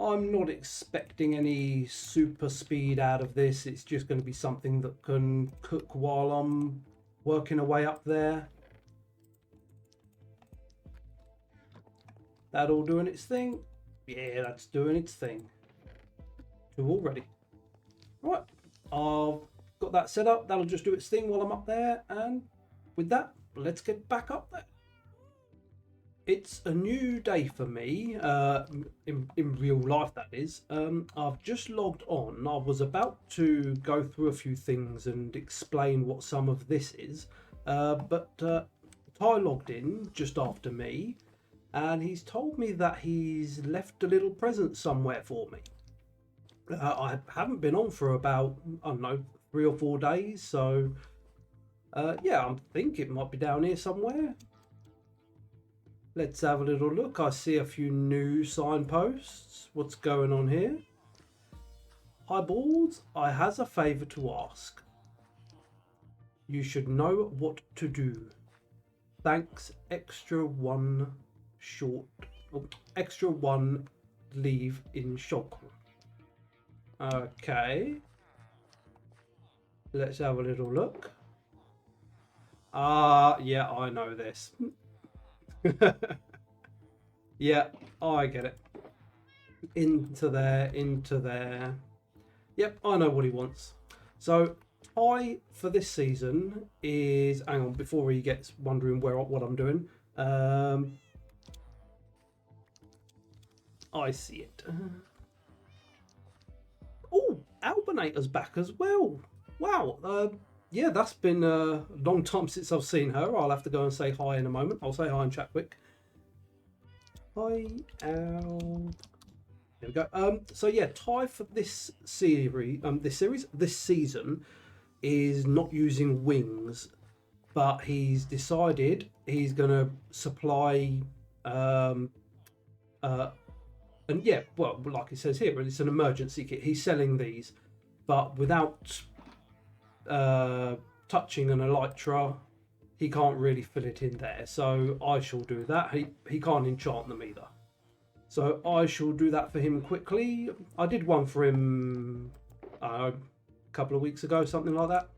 Speaker 1: I'm not expecting any super speed out of this. It's just going to be something that can cook while I'm working away up there. That all doing its thing? Yeah, that's doing its thing. 2 already. Right, I've got that set up. That'll just do its thing while I'm up there. And with that, let's get back up there. It's a new day for me, in real life that is. I've just logged on. I was about to go through a few things and explain what some of this is, but Ty logged in just after me, and he's told me that he's left a little present somewhere for me. I haven't been on for about, I don't know, 3 or 4 days, so yeah, I think it might be down here somewhere. Let's have a little look. I see a few new signposts. What's going on here? Hi Balls, I has a favour to ask. You should know what to do. Thanks, extra 1 leave in shock. Okay. Let's have a little look. Yeah, I know this. Yeah, I get it. Into there, into there. Yep, I know what he wants. So Ty for this season is, hang on, before he gets wondering what I'm doing. I see it. Oh, Albinator's back as well. Wow. Yeah, that's been a long time since I've seen her. I'll have to go and say hi in a moment. I'll say hi in chat quick. Hi, Al. There we go. So yeah, Ty for this this season is not using wings, but he's decided he's gonna supply and yeah, well, like it says here, it's an emergency kit. He's selling these, but without touching an elytra, he can't really fit it in there, so I shall do that. He can't enchant them either, so I shall do that for him quickly. I did one for him a couple of weeks ago, something like that,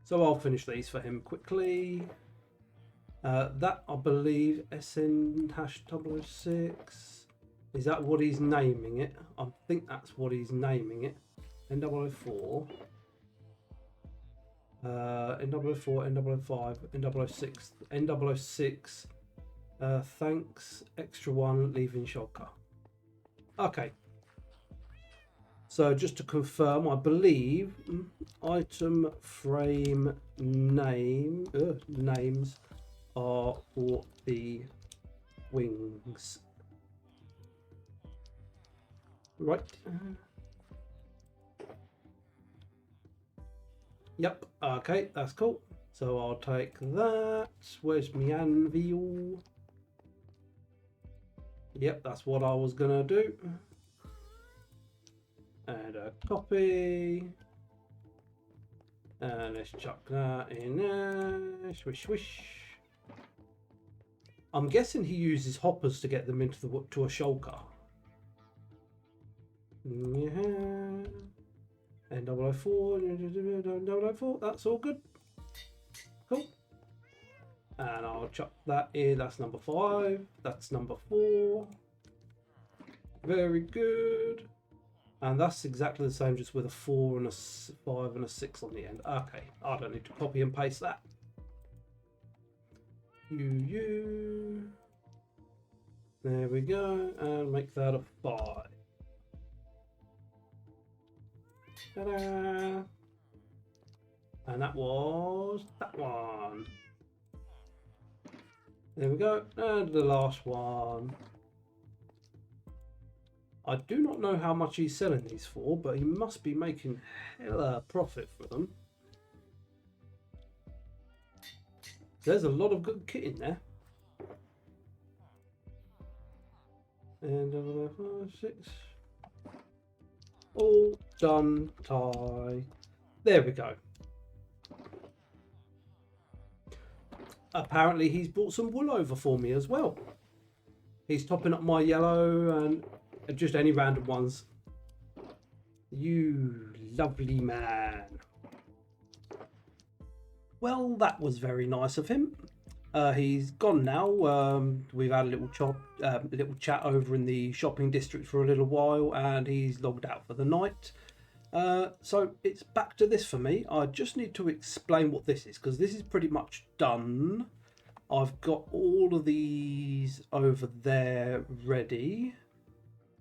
Speaker 1: so I'll finish these for him quickly. That, I believe, SN-006, is that what he's naming it? I think that's what he's naming it. N004, N004, N005, N006, N006. Thanks, extra 1, leaving shulker. Okay. So just to confirm, I believe item frame names are for the wings. Right. Yep, okay, that's cool. So I'll take that. Where's my anvil? Yep, that's what I was gonna do. And a copy. And let's chuck that in there. Swish, swish. I'm guessing he uses hoppers to get them into to a shulker. Yeah. N004, N004, that's all good. And I'll chuck that in. That's number 5. That's number 4. Very good. And that's exactly the same, just with a 4 and a 5 and a 6 on the end. Okay, I don't need to copy and paste that. There we go, and make that a 5. Ta-da! And that was that one. There we go, and the last one. I do not know how much he's selling these for, but he must be making hella profit for them. There's a lot of good kit in there. And 5, 6. All done, tie. There we go. Apparently he's brought some wool over for me as well. He's topping up my yellow and just any random ones. You lovely man. Well, that was very nice of him. He's gone now. We've had a little chat over in the shopping district for a little while, and he's logged out for the night. So it's back to this for me. I just need to explain what this is, because this is pretty much done. I've got all of these over there ready.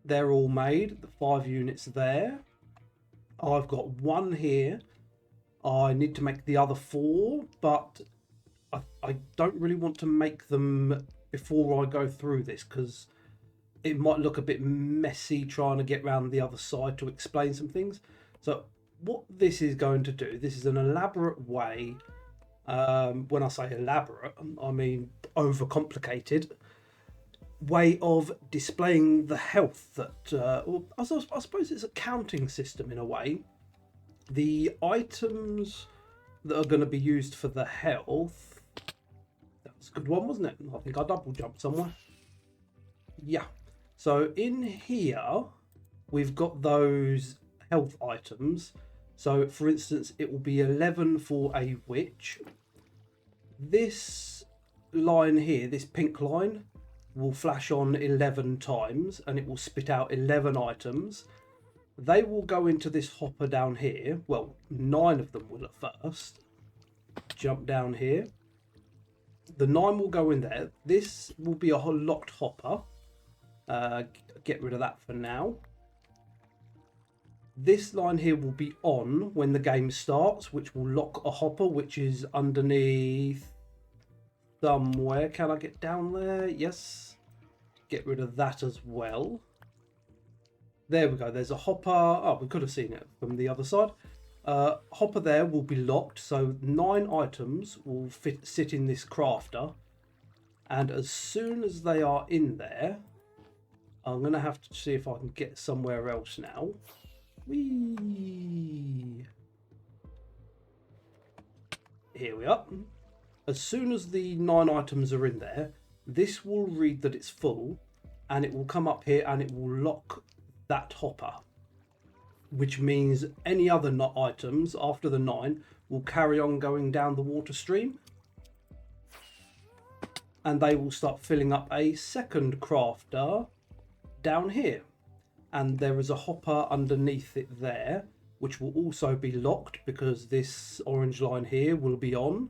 Speaker 1: They're all made, the 5 units there. I've got 1 here. I need to make the other 4, but I don't really want to make them before I go through this, because it might look a bit messy trying to get around the other side to explain some things. So what this is going to do, this is an elaborate way. When I say elaborate, I mean overcomplicated way of displaying the health that I suppose it's a counting system in a way. The items that are going to be used for the health, that was a good one, wasn't it? I think I double jumped somewhere. Yeah, so in here we've got those health items. So for instance, it will be 11 for a witch. This line here, this pink line, will flash on 11 times and it will spit out 11 items. They will go into this hopper down here. Well, 9 of them will at first. Jump down here. The 9 will go in there. This will be a locked hopper. Get rid of that for now. This line here will be on when the game starts, which will lock a hopper, which is underneath somewhere. Can I get down there? Yes. Get rid of that as well. There we go. There's a hopper. Oh, we could have seen it from the other side. Hopper there will be locked. So 9 items will sit in this crafter. And as soon as they are in there, I'm going to have to see if I can get somewhere else now. Whee! Here we are. As soon as the 9 items are in there, this will read that it's full, and it will come up here and it will lock that hopper, which means any other items after the 9 will carry on going down the water stream, and they will start filling up a second crafter down here. And there is a hopper underneath it there, which will also be locked because this orange line here will be on.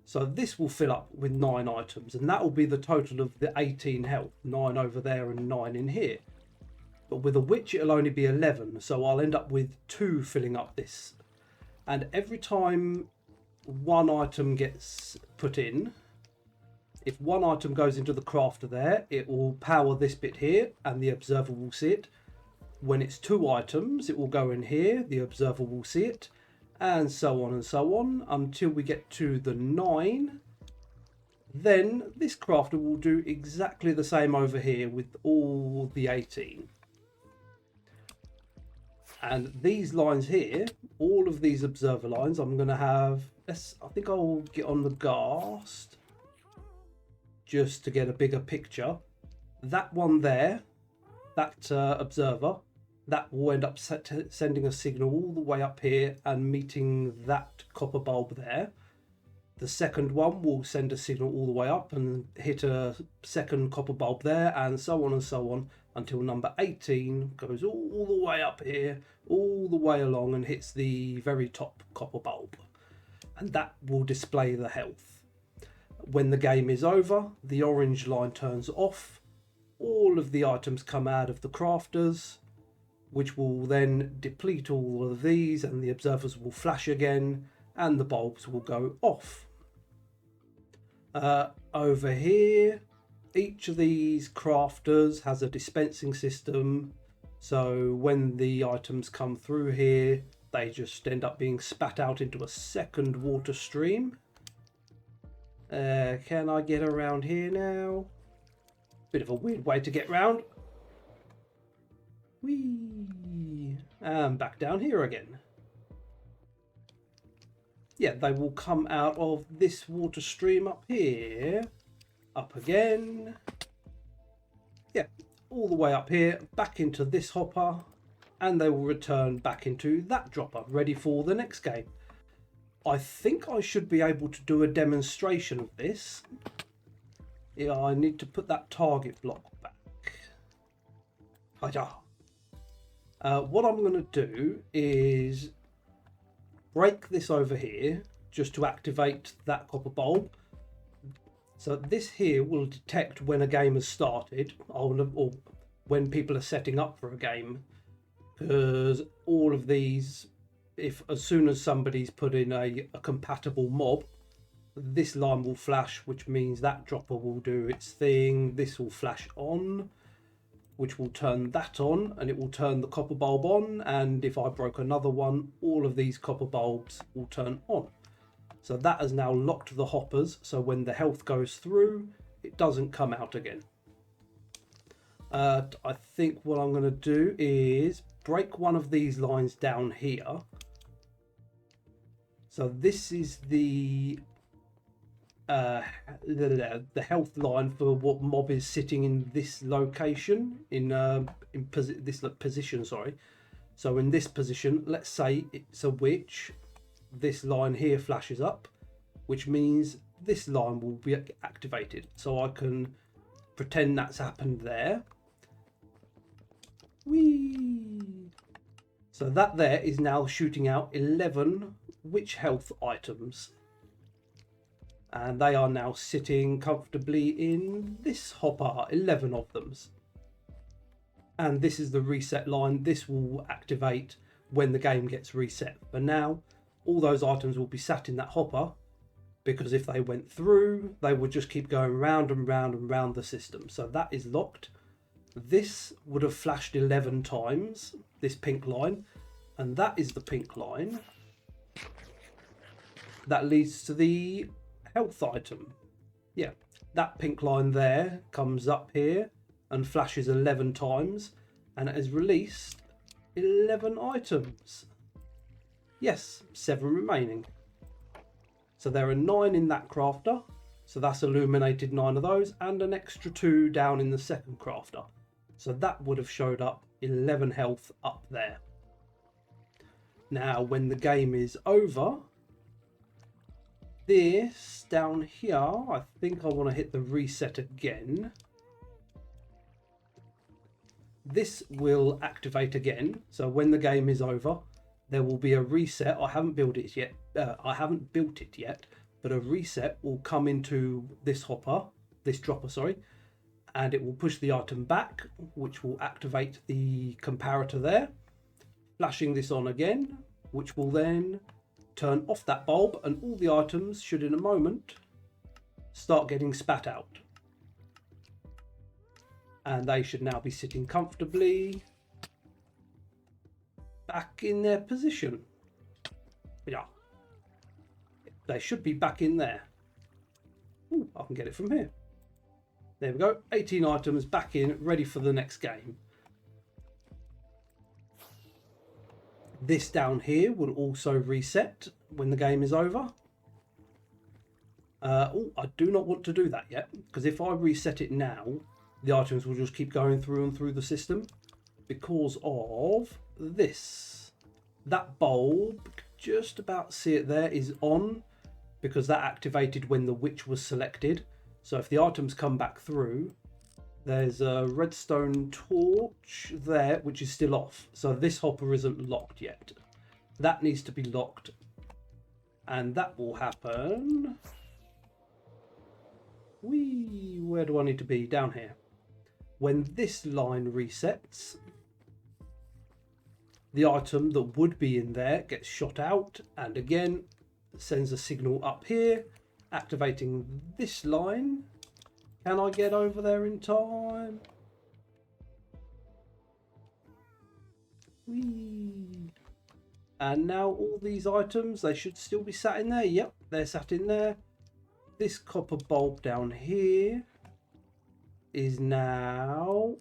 Speaker 1: So this will fill up with 9 items, and that will be the total of the 18 health. 9 over there and 9 in here. But with a witch, it'll only be 11. So I'll end up with 2 filling up this. And every time 1 item gets put in, if 1 item goes into the crafter there, it will power this bit here and the observer will see it. When it's 2 items, it will go in here, the observer will see it, and so on until we get to the 9. Then this crafter will do exactly the same over here with all the 18. And these lines here, all of these observer lines, I'm going to have, I think I'll get on the ghast just to get a bigger picture. That one there, that observer, that will end up sending a signal all the way up here and meeting that copper bulb there. The second one will send a signal all the way up and hit a second copper bulb there, and so on until number 18 goes all the way up here, all the way along and hits the very top copper bulb. And that will display the health. When the game is over, the orange line turns off. All of the items come out of the crafters, which will then deplete all of these, and the observers will flash again and the bulbs will go off. Over here, each of these crafters has a dispensing system, so when the items come through here, they just end up being spat out into a second water stream. Can I get around here now? Bit of a weird way to get round. Whee! And back down here again. Yeah, they will come out of this water stream up here. Up again. Yeah, all the way up here, back into this hopper. And they will return back into that dropper, ready for the next game. I think I should be able to do a demonstration of this. Yeah, I need to put that target block back. What I'm going to do is break this over here just to activate that copper bulb. So this here will detect when a game has started, or when people are setting up for a game, because all of these, if as soon as somebody's put in a compatible mob, this line will flash, which means that dropper will do its thing. This will flash on, which will turn that on, and it will turn the copper bulb on, and if I broke another one, all of these copper bulbs will turn on. So that has now locked the hoppers, so when the health goes through, it doesn't come out again. I think what I'm going to do is break one of these lines down here. So this is the health line for what mob is sitting in this location, this position, sorry. So in this position, let's say it's a witch. This line here flashes up, which means this line will be activated. So I can pretend that's happened there. Whee! So that there is now shooting out 11 witch health items. And they are now sitting comfortably in this hopper, 11 of them. And this is the reset line. This will activate when the game gets reset. For now, all those items will be sat in that hopper, because if they went through, they would just keep going round and round and round the system. So that is locked. This would have flashed 11 times, this pink line, and that is the pink line. That leads to the health item. Yeah, that pink line there comes up here and flashes 11 times, and it has released 11 items. Yes, 7 remaining. So there are 9 in that crafter, so that's illuminated 9 of those, and an extra 2 down in the second crafter. So that would have showed up 11 health up there. Now when the game is over, this down here, I think I want to hit the reset again. This will activate again. So when the game is over, there will be a reset. I haven't built it yet. But a reset will come into this hopper, this dropper, sorry, and it will push the item back, which will activate the comparator there, flashing this on again, which will then turn off that bulb, and all the items should in a moment start getting spat out. And they should now be sitting comfortably back in their position. Yeah, they should be back in there. Ooh, I can get it from here. There we go, 18 items back in, ready for the next game. This down here will also reset when the game is over. Oh, I do not want to do that yet, because if I reset it now, the items will just keep going through and through the system because of this. That bulb, just about see it there, is on, because that activated when the witch was selected. So if the items come back through, there's a redstone torch there, which is still off. So this hopper isn't locked yet. That needs to be locked. And that will happen. Where do I need to be? Down here. When this line resets, the item that would be in there gets shot out. And again, sends a signal up here, activating this line. Can I get over there in time? Whee. And now all these items, they should still be sat in there. Yep, they're sat in there. This copper bulb down here is now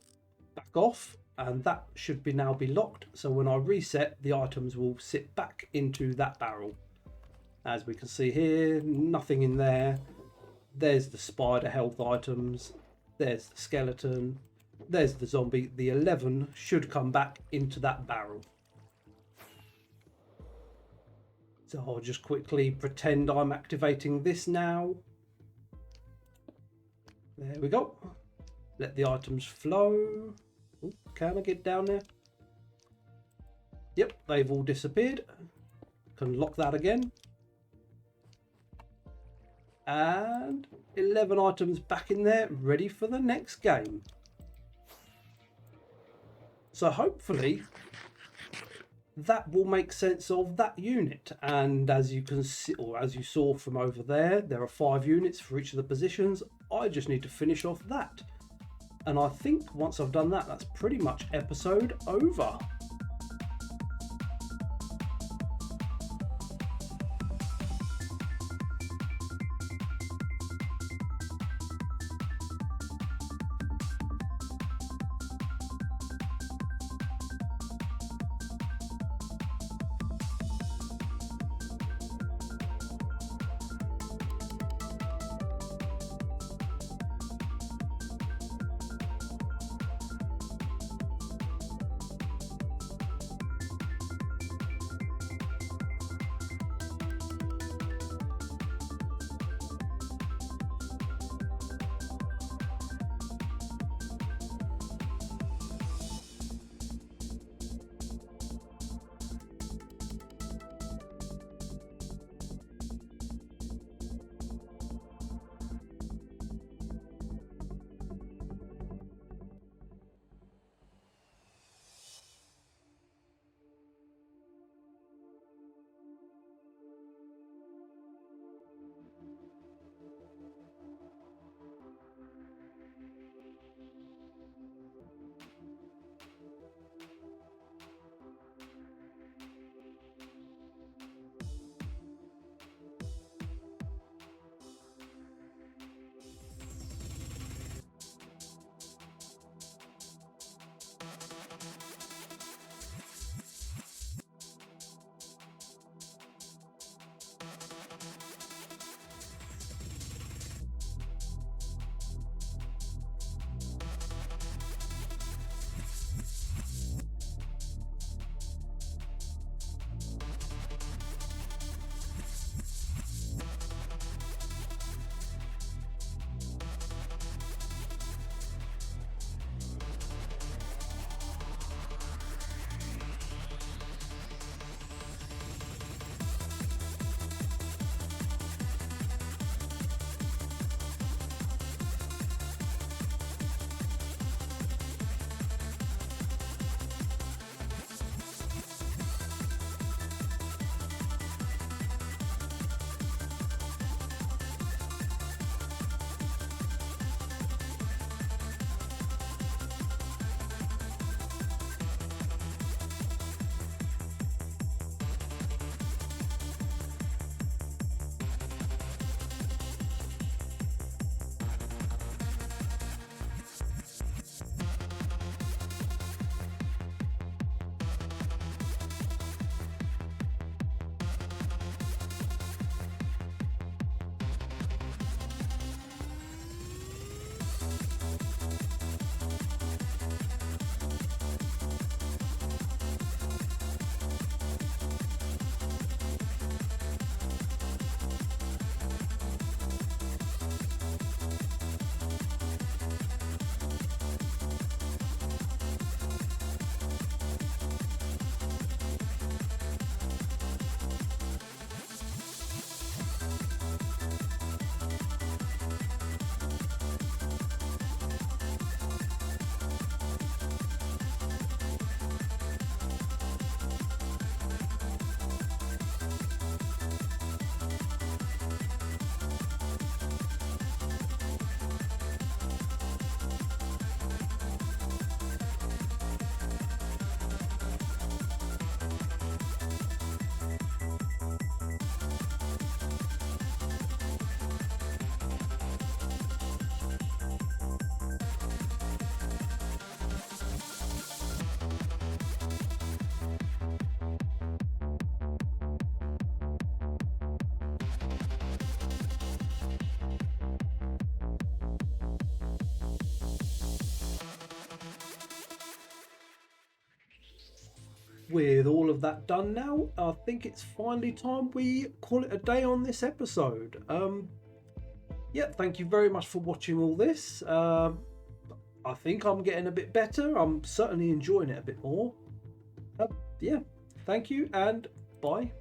Speaker 1: back off, and that should be now be locked. So when I reset, the items will sit back into that barrel. As we can see here, nothing in there. There's the spider health items. There's the skeleton. There's the zombie. The 11 should come back into that barrel. So I'll just quickly pretend I'm activating this now. There we go. Let the items flow. Ooh, can I get down there? Yep, they've all disappeared. Can lock that again. And 11 items back in there, ready for the next game. So hopefully that will make sense of that unit. And as you can see, or as you saw from over there, there are 5 units for each of the positions. I just need to finish off that. And I think once I've done that, that's pretty much episode over. with all of that done now, I think it's finally time we call it a day on this episode. Yeah, thank you very much for watching all this. I think I'm getting a bit better. I'm certainly enjoying it a bit more. Yeah, thank you, and bye.